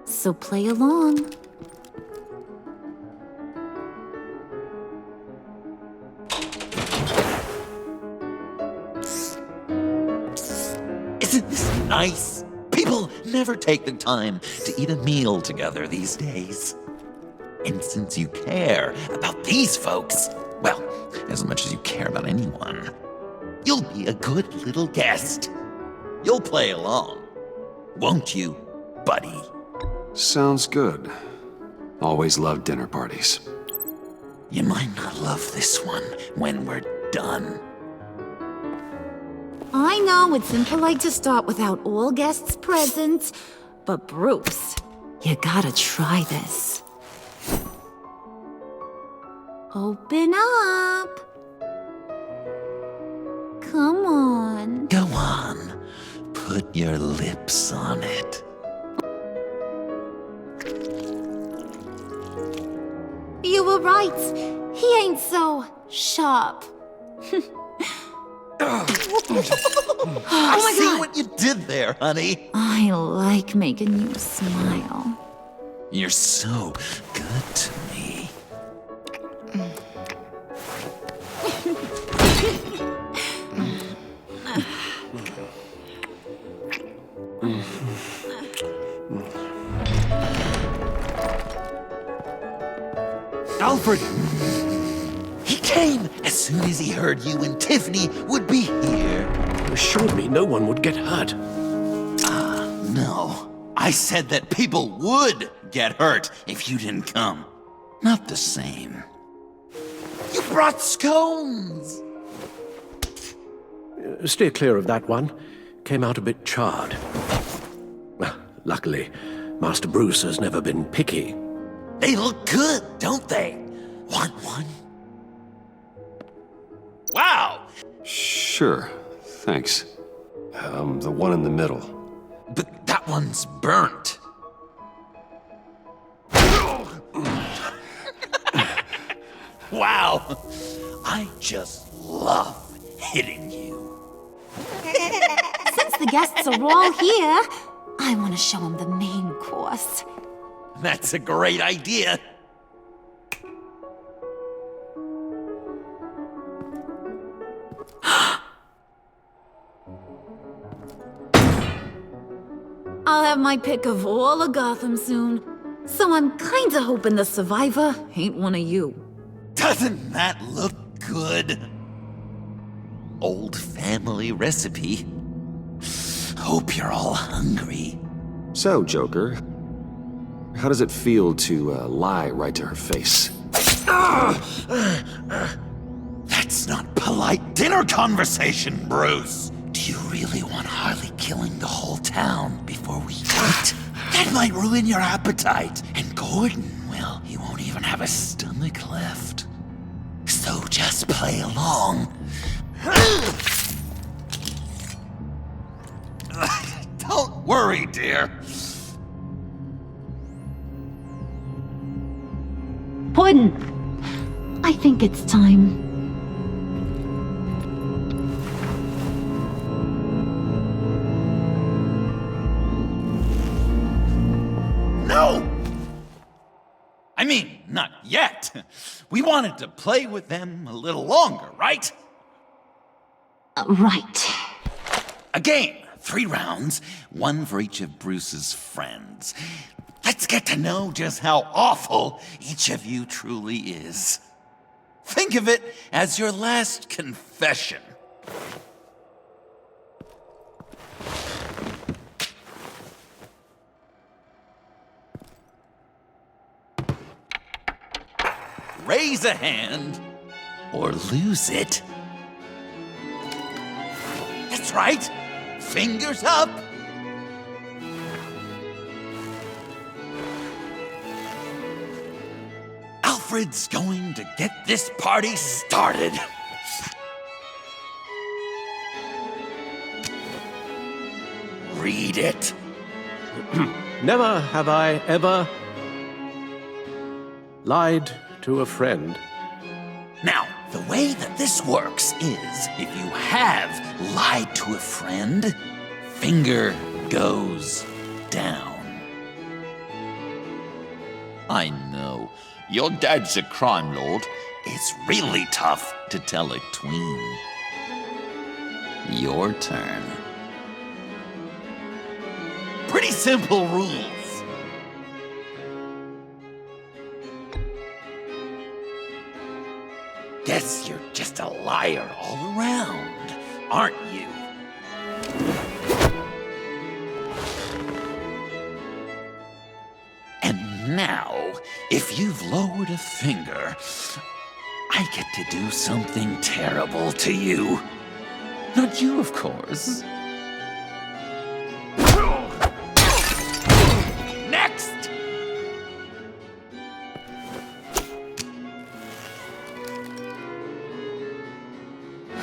So play along. Isn't this nice? People never take the time to eat a meal together these days. And since you care about these folks, well, as much as you care about anyone, you'll be a good little guest. You'll play along, won't you, buddy? Sounds good. Always loved dinner parties. You might not love this one when we're done. I know it's impolite to start without all guests present, but Bruce, you gotta try this. Open up. Come on. Go on. Put your lips on it. You were right. He ain't so sharp. I see what you did there, honey. I like making you smile. You're so good to me. Alfred! He came as soon as he heard you and Tiffany would be here. You assured me no one would get hurt. No. I said that people would get hurt if you didn't come. Not the same. You brought scones! Steer clear of that one. Came out a bit charred. Well, luckily, Master Bruce has never been picky. They look good, don't they? Want one? Wow! Sure, thanks. The one in the middle. But that one's burnt. Wow! I just love hitting you. Since the guests are all here, I want to show them the main course. That's a great idea. have my pick of all of Gotham soon. So I'm kinda hoping the survivor ain't one of you. Doesn't that look good? Old family recipe. Hope you're all hungry. So, Joker, how does it feel to lie right to her face? That's not polite dinner conversation, Bruce. Do you really want Harley killing the whole town before we eat? That might ruin your appetite. And Gordon, well, he won't even have a stomach left. So just play along. Don't worry, dear. Puddin', I think it's time. No! I mean, not yet. We wanted to play with them a little longer, right? Right. A game. 3 rounds, 1 for each of Bruce's friends. Let's get to know just how awful each of you truly is. Think of it as your last confession. Raise a hand, or lose it. That's right. Fingers up. Alfred's going to get this party started. Read it. Never have I ever lied to a friend. Now, the way that this works is, if you have lied to a friend, finger goes down. I know, your dad's a crime lord. It's really tough to tell a tween. Your turn. Pretty simple rules. Guess you're just a liar all around, aren't you? And now, if you've lowered a finger, I get to do something terrible to you. Not you, of course. Next!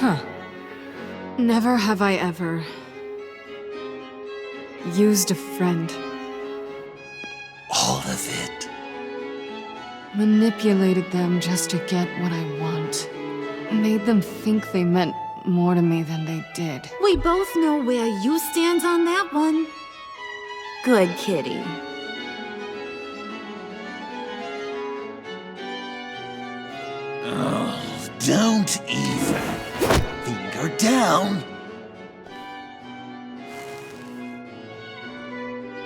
Huh. Never have I ever used a friend. All of it. Manipulated them just to get what I want. Made them think they meant more to me than they did. We both know where you stand on that one. Good kitty. Oh, don't even. Finger down.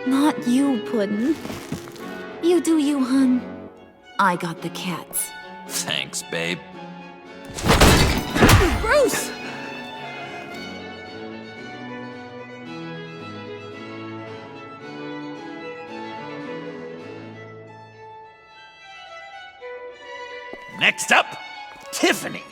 Not you, Puddin'. You do you, hun. I got the cats. Thanks, babe. Bruce! Next up, Tiffany.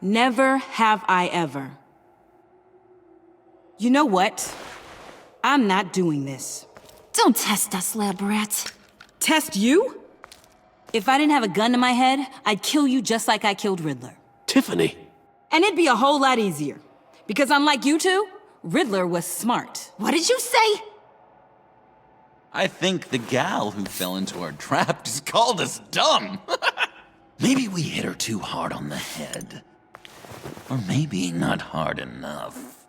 Never have I ever. You know what? I'm not doing this. Don't test us, lab rats. Test you? If I didn't have a gun to my head, I'd kill you just like I killed Riddler. Tiffany! And it'd be a whole lot easier. Because unlike you two, Riddler was smart. What did you say? I think the gal who fell into our trap just called us dumb. Maybe we hit her too hard on the head. Or maybe not hard enough.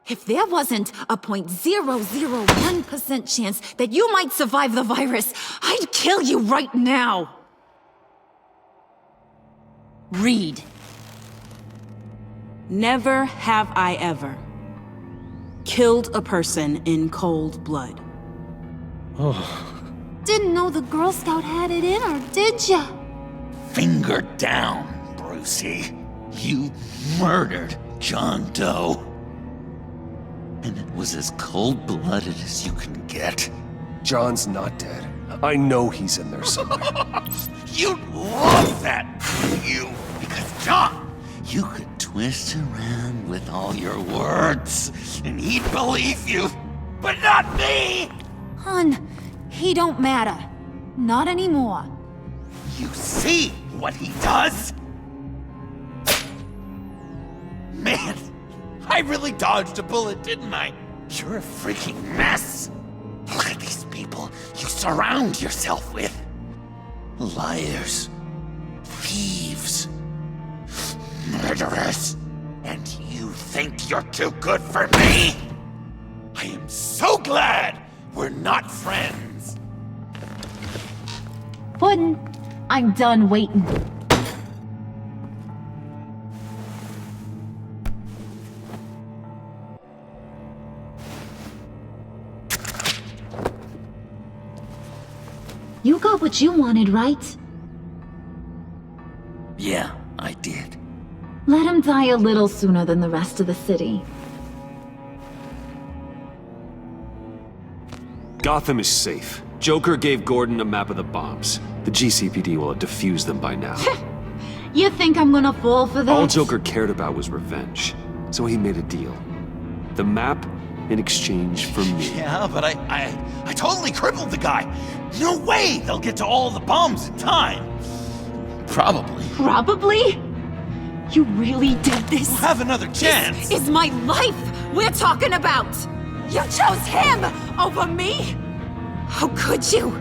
If there wasn't a 0.001% chance that you might survive the virus, I'd kill you right now. Read. Never have I ever killed a person in cold blood. Didn't know the Girl Scout had it in her, did ya? Finger down, Brucey. You murdered John Doe. And it was as cold-blooded as you can get. John's not dead. I know he's in there somewhere. You'd love that, you. Because, John, you could twist around with all your words, and he'd believe you. But not me! Hun, he don't matter. Not anymore. You see what he does? Man, I really dodged a bullet, didn't I? You're a freaking mess. Look at these people you surround yourself with. Liars. Thieves. Murderers. And you think you're too good for me? I am so glad we're not friends. Puddin', I'm done waiting. You got what you wanted, right? Yeah, I did. Let him die a little sooner than the rest of the city. Gotham is safe. Joker gave Gordon a map of the bombs. The GCPD will have defused them by now. You think I'm gonna fall for that? All Joker cared about was revenge, so he made a deal. The map in exchange for me. Yeah, but I totally crippled the guy. No way they'll get to all the bombs in time. Probably. Probably? You really did this? We'll have another chance. This is my life we're talking about. You chose him over me? How could you?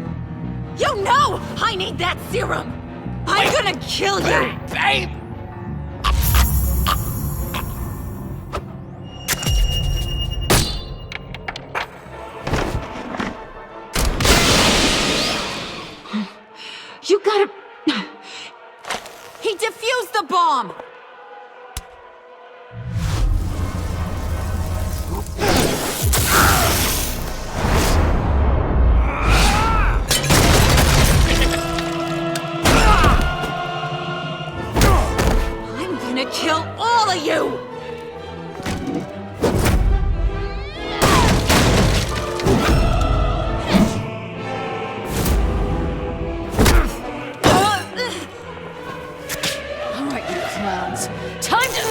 You know I need that serum. I'm gonna kill you. Babe! You gotta... He defused the bomb! I'm gonna kill all of you! Time to...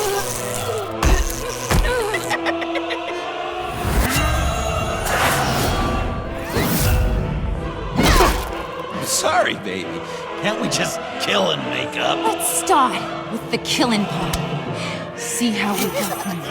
Sorry, baby. Can't we just kill and make up? Let's start with the killing part. See how we go from there.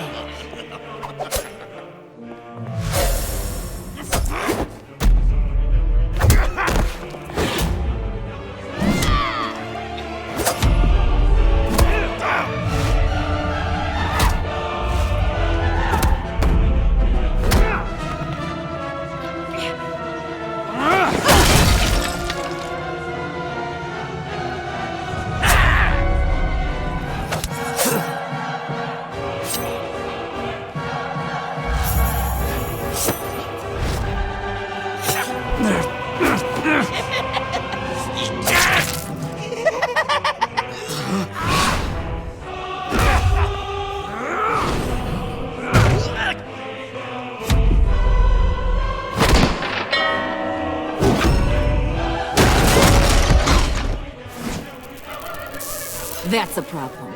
That's a problem.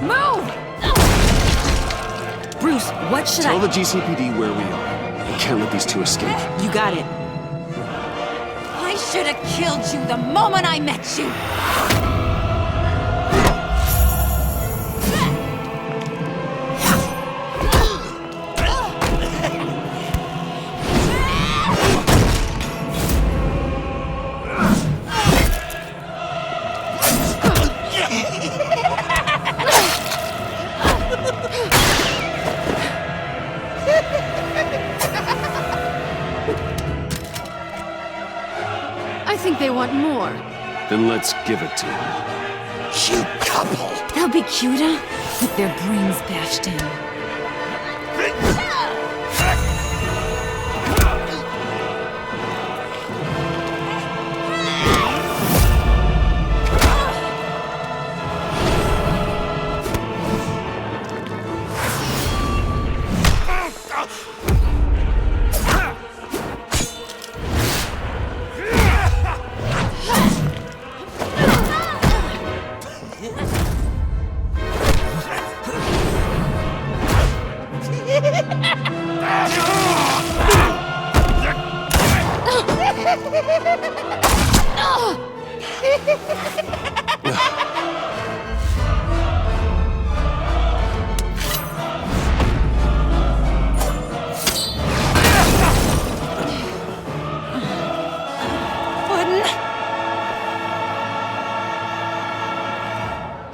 Move! Bruce, what should Tell the GCPD where we are. We can't let these two escape. You got it. I should have killed you the moment I met you. I think they want more. Then let's give it to them. You couple! They'll be cuter with their brains bashed in.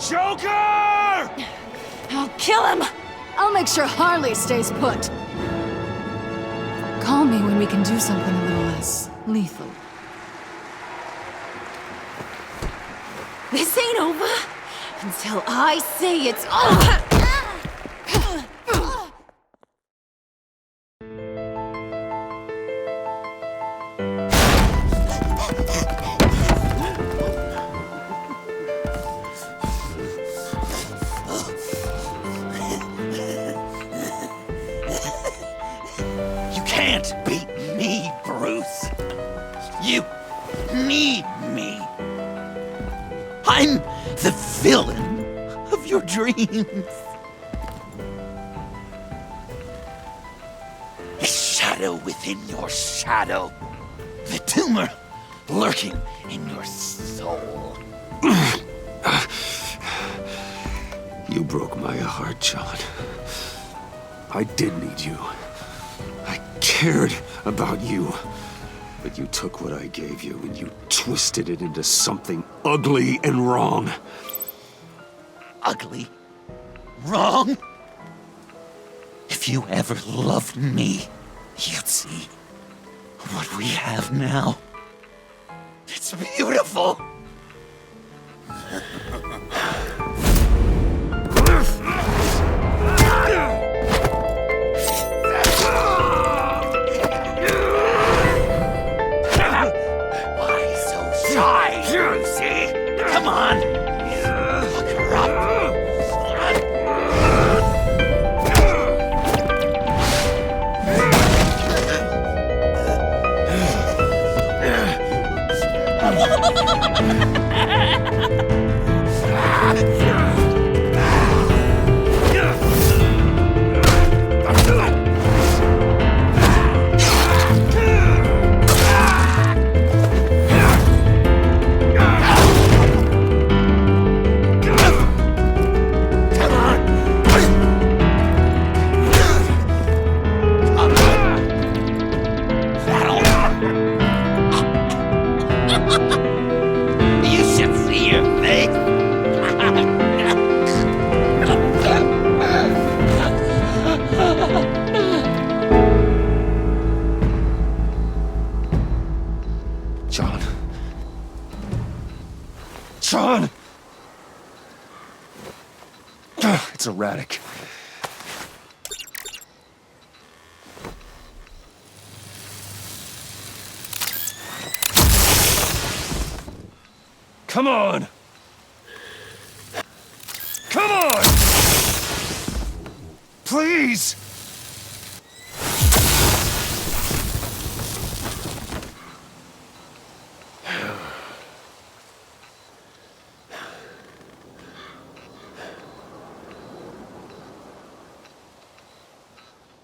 Joker! I'll kill him! I'll make sure Harley stays put. Call me when we can do something a little less lethal. This ain't over until I say it's over! You can't beat me, Bruce. You need me. I'm the villain of your dreams. A shadow within your shadow. The tumor lurking in your soul. You broke my heart, John. I did need you. I cared about you. But you took what I gave you and you twisted it into something ugly and wrong. Ugly? Wrong? If you ever loved me, you'd see what we have now. It's beautiful. Why so shy, Lucy? Come on. Look her up. You should see your face. John. John! It's erratic. Come on! Come on! Please!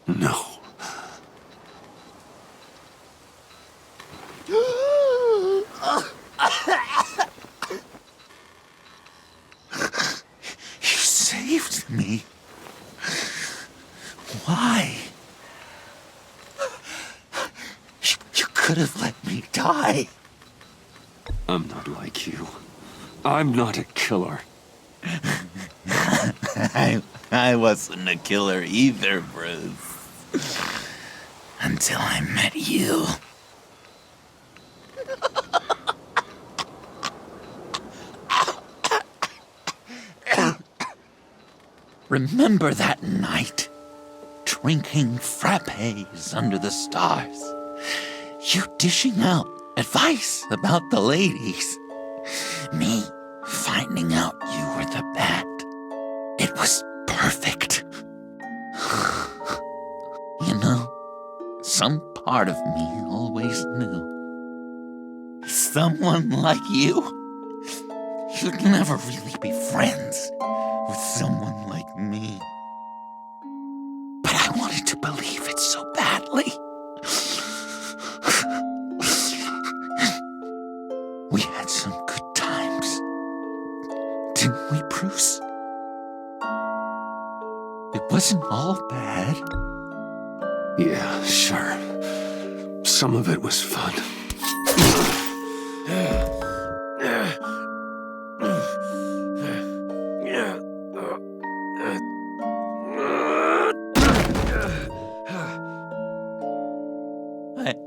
No. You saved me. Why? You could have let me die. I'm not like you. I'm not a killer. I wasn't a killer either, Bruce. Until I met you. remember that night, drinking frappes under the stars. You dishing out advice about the ladies. Me finding out you were the bat. It was perfect. You know, some part of me always knew. Someone like you, you'd never really be friends with someone like me. But I wanted to believe it so badly. We had some good times, didn't we, Bruce? It wasn't all bad. Yeah, sure. Some of it was fun.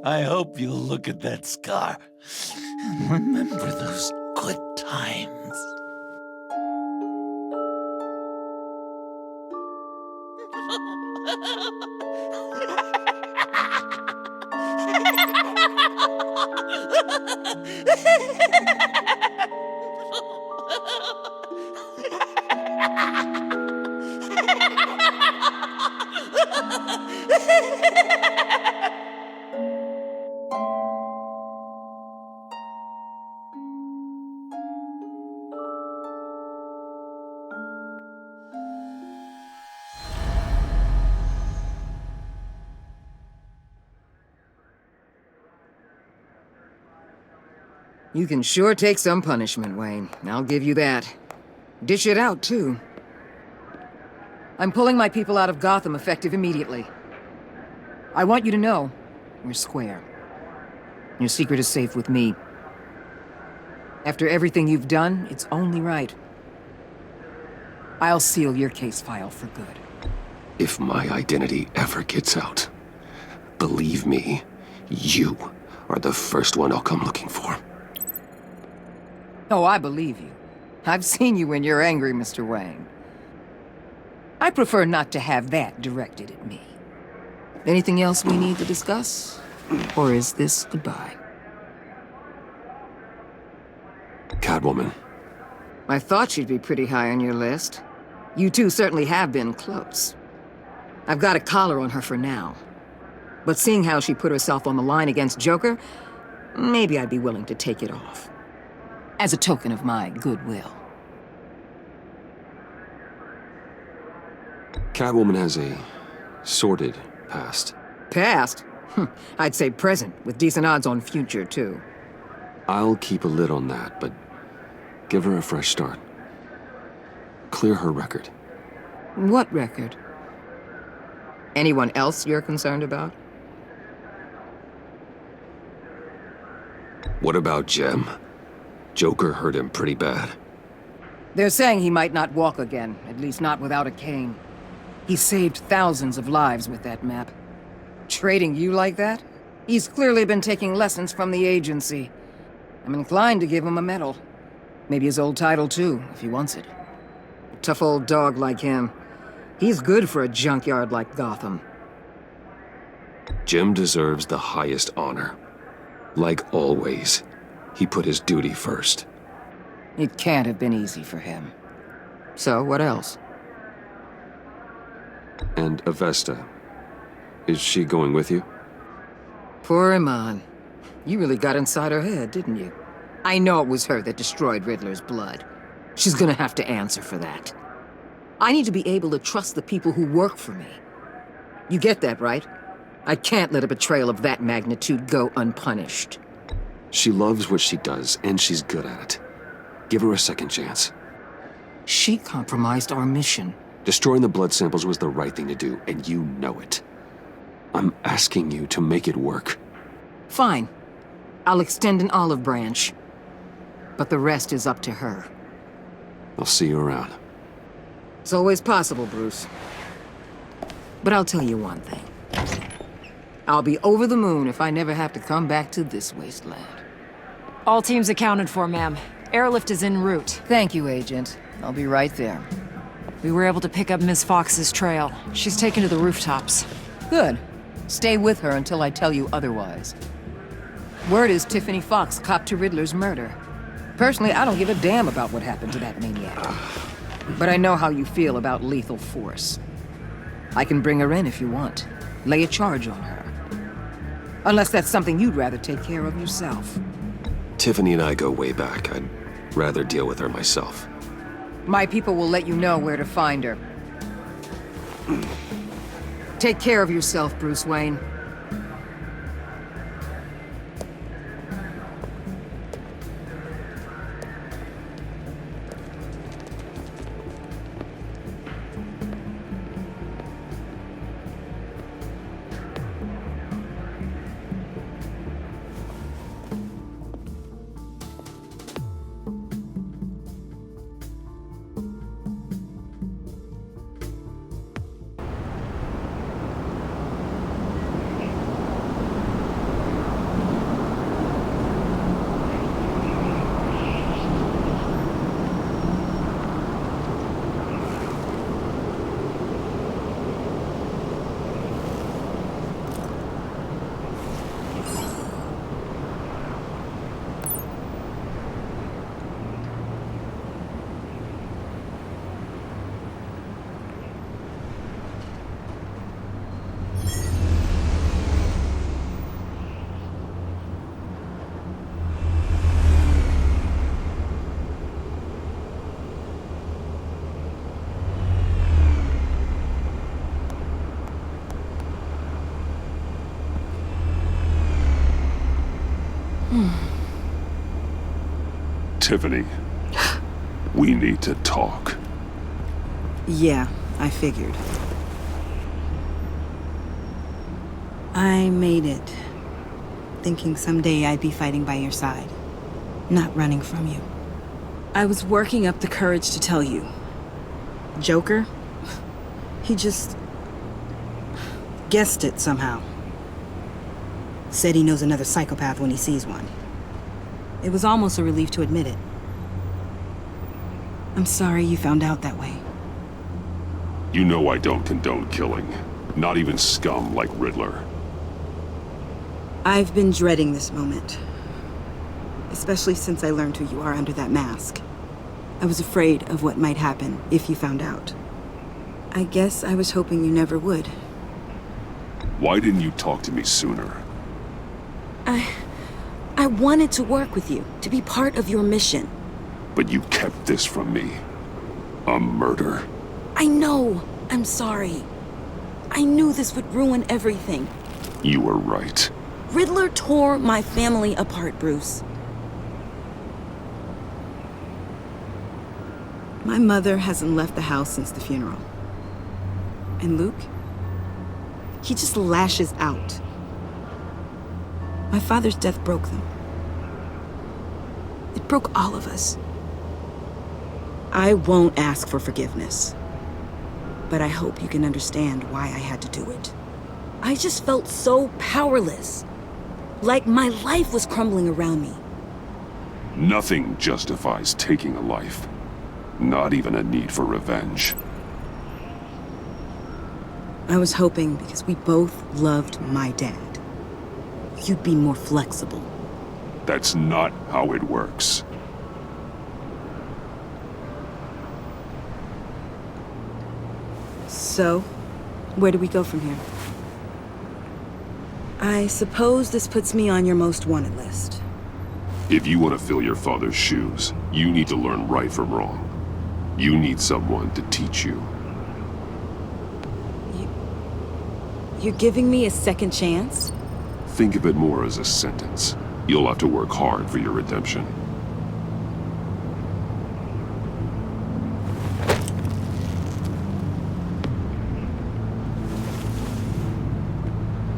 I hope you'll look at that scar and remember those good times. You can sure take some punishment, Wayne. I'll give you that. Dish it out, too. I'm pulling my people out of Gotham effective immediately. I want you to know, we're square. Your secret is safe with me. After everything you've done, it's only right. I'll seal your case file for good. If my identity ever gets out, believe me, you are the first one I'll come looking for. Oh, I believe you. I've seen you when you're angry, Mr. Wayne. I prefer not to have that directed at me. Anything else we need to discuss? Or is this goodbye? Catwoman. I thought she'd be pretty high on your list. You two certainly have been close. I've got a collar on her for now. But seeing how she put herself on the line against Joker, maybe I'd be willing to take it off. As a token of my goodwill. Catwoman has a sordid past. Past? I'd say present, with decent odds on future, too. I'll keep a lid on that, but give her a fresh start. Clear her record. What record? Anyone else you're concerned about? What about Jem? Joker hurt him pretty bad. They're saying he might not walk again, at least not without a cane. He saved thousands of lives with that map. Trading you like that? He's clearly been taking lessons from the agency. I'm inclined to give him a medal. Maybe his old title too, if he wants it. A tough old dog like him. He's good for a junkyard like Gotham. Jem deserves the highest honor. Like always, he put his duty first. It can't have been easy for him. So, what else? And Avesta. Is she going with you? Poor Iman. You really got inside her head, didn't you? I know it was her that destroyed Riddler's blood. She's gonna have to answer for that. I need to be able to trust the people who work for me. You get that, right? I can't let a betrayal of that magnitude go unpunished. She loves what she does, and she's good at it. Give her a second chance. She compromised our mission. Destroying the blood samples was the right thing to do, and you know it. I'm asking you to make it work. Fine. I'll extend an olive branch. But the rest is up to her. I'll see you around. It's always possible, Bruce. But I'll tell you one thing. I'll be over the moon if I never have to come back to this wasteland. All teams accounted for, ma'am. Airlift is en route. Thank you, Agent. I'll be right there. We were able to pick up Miss Fox's trail. She's taken to the rooftops. Good. Stay with her until I tell you otherwise. Word is Tiffany Fox copped to Riddler's murder. Personally, I don't give a damn about what happened to that maniac. But I know how you feel about lethal force. I can bring her in if you want. Lay a charge on her. Unless that's something you'd rather take care of yourself. Tiffany and I go way back. I'd rather deal with her myself. My people will let you know where to find her. Take care of yourself, Bruce Wayne. Tiffany, we need to talk. Yeah, I figured. I made it, thinking someday I'd be fighting by your side, not running from you. I was working up the courage to tell you. Joker? He just guessed it somehow. Said he knows another psychopath when he sees one. It was almost a relief to admit it. I'm sorry you found out that way. You know I don't condone killing. Not even scum like Riddler. I've been dreading this moment. Especially since I learned who you are under that mask. I was afraid of what might happen if you found out. I guess I was hoping you never would. Why didn't you talk to me sooner? I wanted to work with you, to be part of your mission. But you kept this from me. A murder. I know. I'm sorry. I knew this would ruin everything. You were right. Riddler tore my family apart, Bruce. My mother hasn't left the house since the funeral. And Luke? He just lashes out. My father's death broke them. It broke all of us. I won't ask for forgiveness. But I hope you can understand why I had to do it. I just felt so powerless. Like my life was crumbling around me. Nothing justifies taking a life. Not even a need for revenge. I was hoping because we both loved my dad, you'd be more flexible. That's not how it works. So, where do we go from here? I suppose this puts me on your most wanted list. If you want to fill your father's shoes, you need to learn right from wrong. You need someone to teach you. You're giving me a second chance? Think of it more as a sentence. You'll have to work hard for your redemption.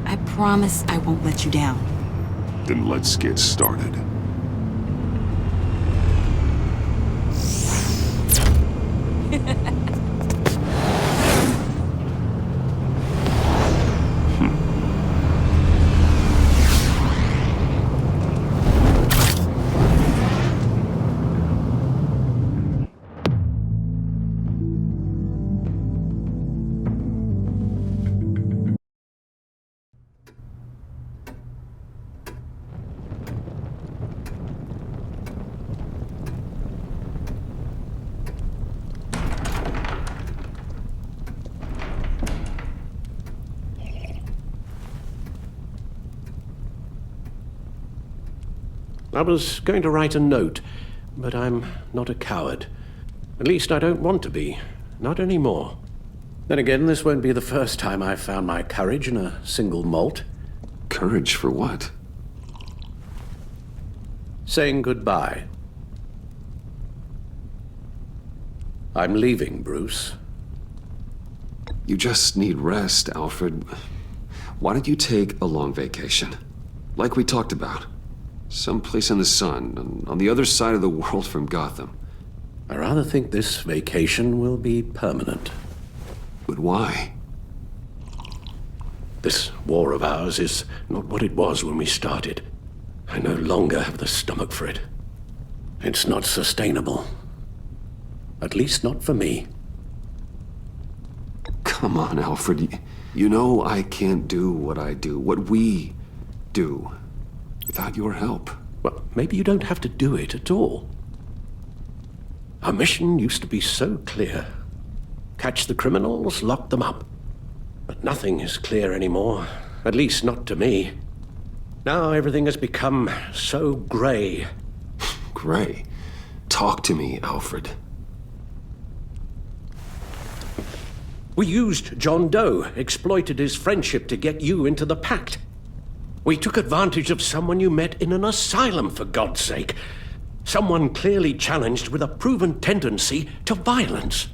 I promise I won't let you down. Then let's get started. I was going to write a note, but I'm not a coward. At least I don't want to be. Not anymore. Then again, this won't be the first time I've found my courage in a single malt. Courage for what? Saying goodbye. I'm leaving, Bruce. You just need rest, Alfred. Why don't you take a long vacation? Like we talked about. Someplace in the sun, on the other side of the world from Gotham. I rather think this vacation will be permanent. But why? This war of ours is not what it was when we started. I no longer have the stomach for it. It's not sustainable. At least not for me. Come on, Alfred. You know I can't do what I do, what we do, without your help. Well, maybe you don't have to do it at all. Our mission used to be so clear. Catch the criminals, lock them up. But nothing is clear anymore, at least not to me. Now everything has become so gray. Gray? Talk to me, Alfred. We used John Doe, exploited his friendship to get you into the pact. We took advantage of someone you met in an asylum, for God's sake. Someone clearly challenged with a proven tendency to violence.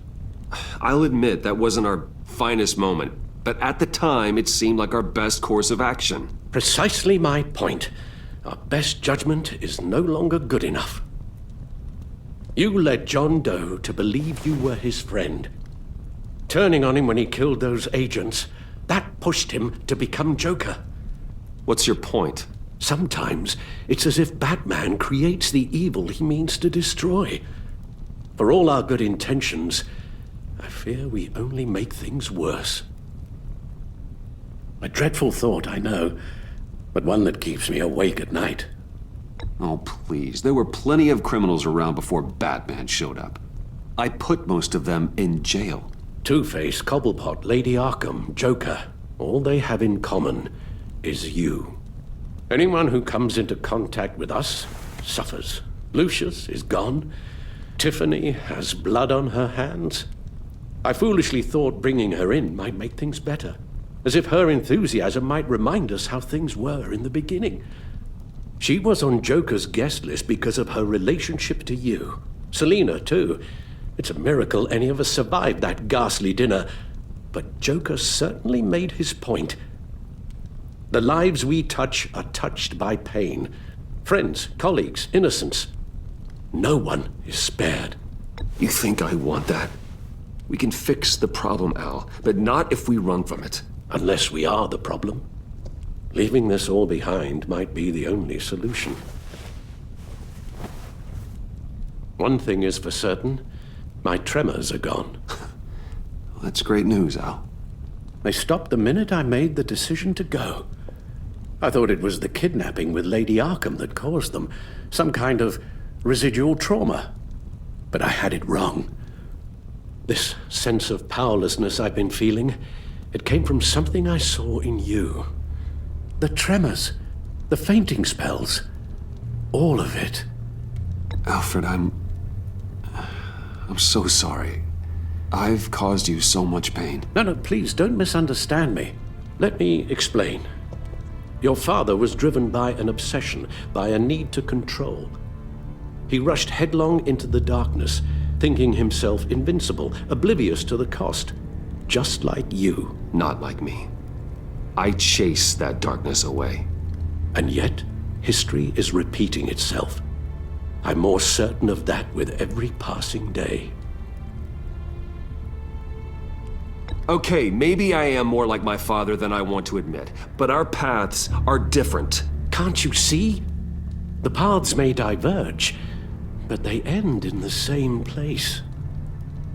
I'll admit that wasn't our finest moment, but at the time it seemed like our best course of action. Precisely my point. Our best judgment is no longer good enough. You led John Doe to believe you were his friend. Turning on him when he killed those agents, that pushed him to become Joker. What's your point? Sometimes it's as if Batman creates the evil he means to destroy. For all our good intentions, I fear we only make things worse. A dreadful thought, I know, but one that keeps me awake at night. Oh, please. There were plenty of criminals around before Batman showed up. I put most of them in jail. Two-Face, Cobblepot, Lady Arkham, Joker, all they have in common is you. Anyone who comes into contact with us suffers. Lucius is gone. Tiffany has blood on her hands. I foolishly thought bringing her in might make things better, as if her enthusiasm might remind us how things were in the beginning. She was on Joker's guest list because of her relationship to you. Selina, too. It's a miracle any of us survived that ghastly dinner, but Joker certainly made his point. The lives we touch are touched by pain. Friends, colleagues, innocents. No one is spared. You think I want that? We can fix the problem, Al, but not if we run from it. Unless we are the problem. Leaving this all behind might be the only solution. One thing is for certain. My tremors are gone. Well, that's great news, Al. They stopped the minute I made the decision to go. I thought it was the kidnapping with Lady Arkham that caused them. Some kind of residual trauma. But I had it wrong. This sense of powerlessness I've been feeling, it came from something I saw in you. The tremors, the fainting spells, all of it. Alfred, I'm so sorry. I've caused you so much pain. No, please, don't misunderstand me. Let me explain. Your father was driven by an obsession, by a need to control. He rushed headlong into the darkness, thinking himself invincible, oblivious to the cost. Just like you. Not like me. I chased that darkness away. And yet, history is repeating itself. I'm more certain of that with every passing day. Okay, maybe I am more like my father than I want to admit, but our paths are different. Can't you see? The paths may diverge, but they end in the same place.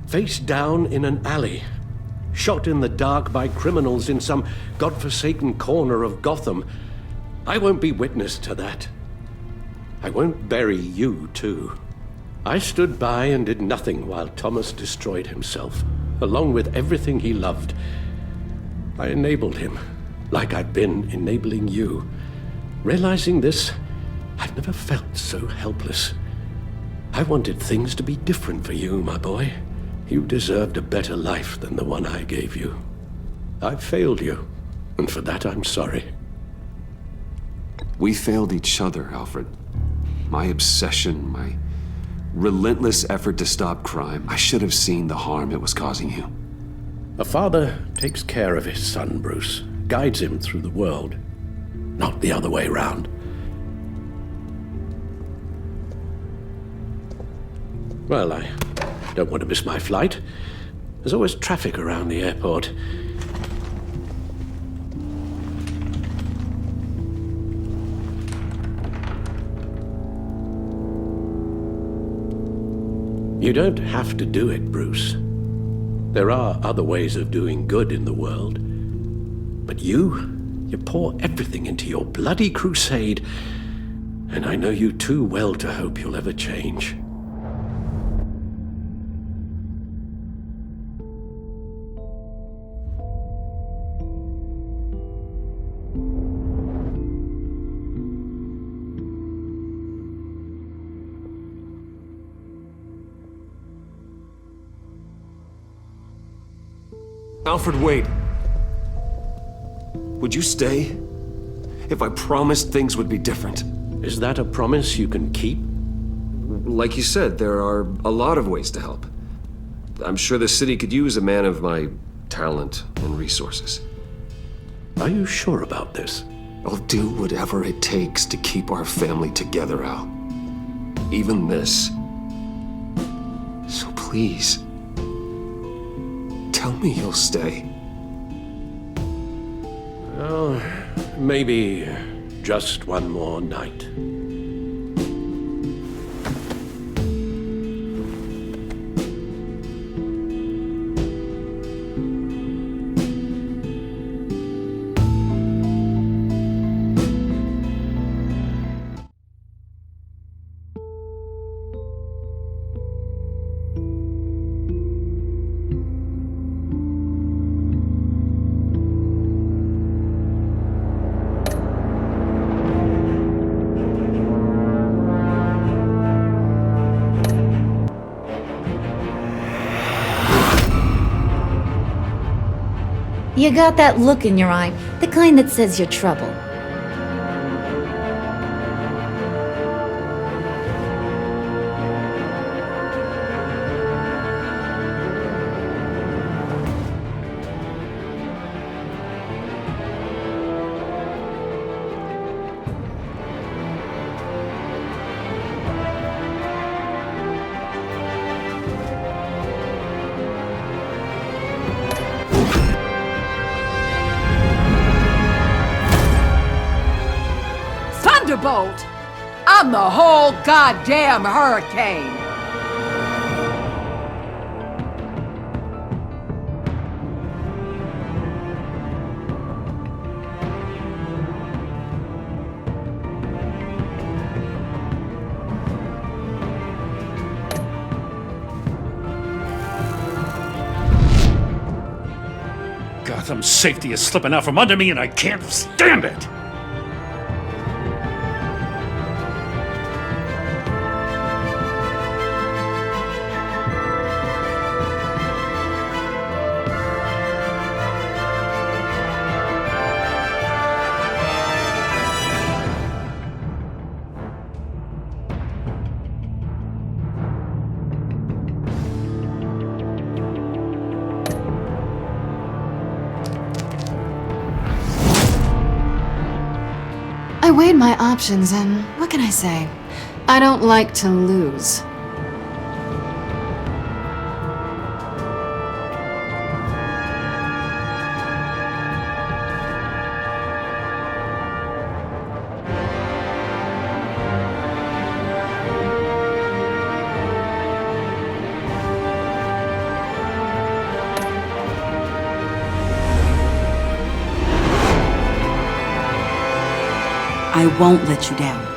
Face down in an alley, shot in the dark by criminals in some godforsaken corner of Gotham. I won't be witness to that. I won't bury you, too. I stood by and did nothing while Thomas destroyed himself, along with everything he loved. I enabled him, like I've been enabling you. Realizing this, I've never felt so helpless. I wanted things to be different for you, my boy. You deserved a better life than the one I gave you. I failed you, and for that I'm sorry. We failed each other, Alfred. My obsession, my relentless effort to stop crime. I should have seen the harm it was causing you. A father takes care of his son, Bruce, guides him through the world, not the other way round. Well, I don't want to miss my flight. There's always traffic around the airport. You don't have to do it, Bruce. There are other ways of doing good in the world. But you pour everything into your bloody crusade, and I know you too well to hope you'll ever change. Alfred, wait. Would you stay? If I promised things would be different. Is that a promise you can keep? Like you said, there are a lot of ways to help. I'm sure the city could use a man of my talent and resources. Are you sure about this? I'll do whatever it takes to keep our family together, Al. Even this. So please, tell me you'll stay. Well, maybe just one more night. You got that look in your eye, the kind that says you're trouble. Thunderbolt! I'm the whole goddamn hurricane! Gotham's safety is slipping out from under me and I can't stand it! I weighed my options, and what can I say? I don't like to lose. I won't let you down.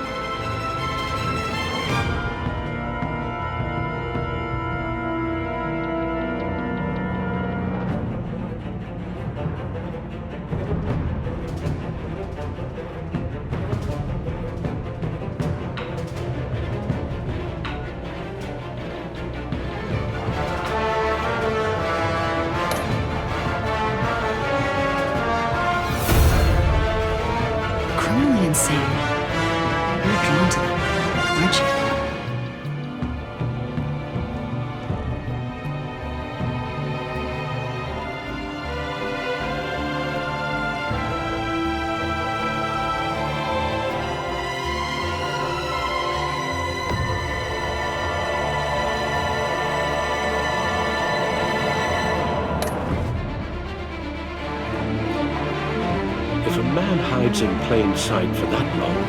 a man hides in plain sight for that long,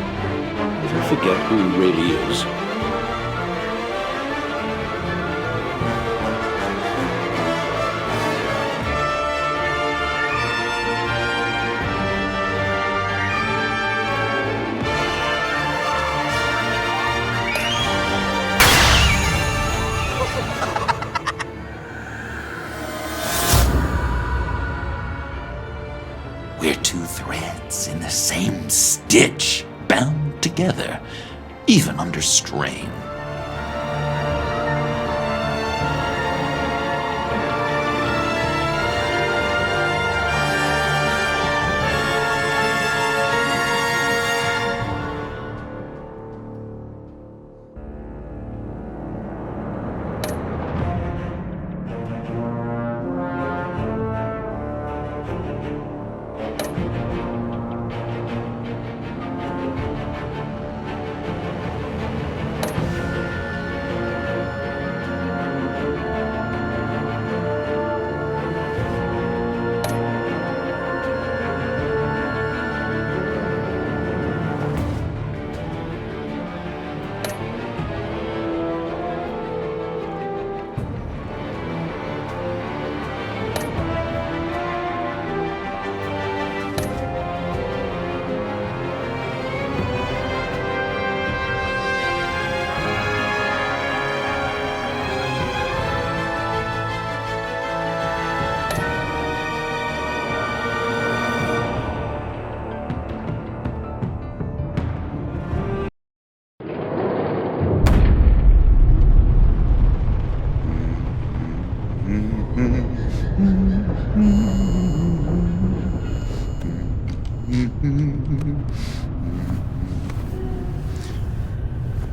he'll forget who he really is. We're two threads in the same stitch, bound together, even under strain.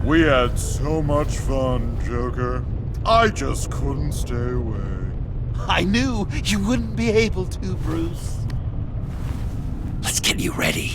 We had so much fun, Joker. I just couldn't stay away. I knew you wouldn't be able to, Bruce. Let's get you ready.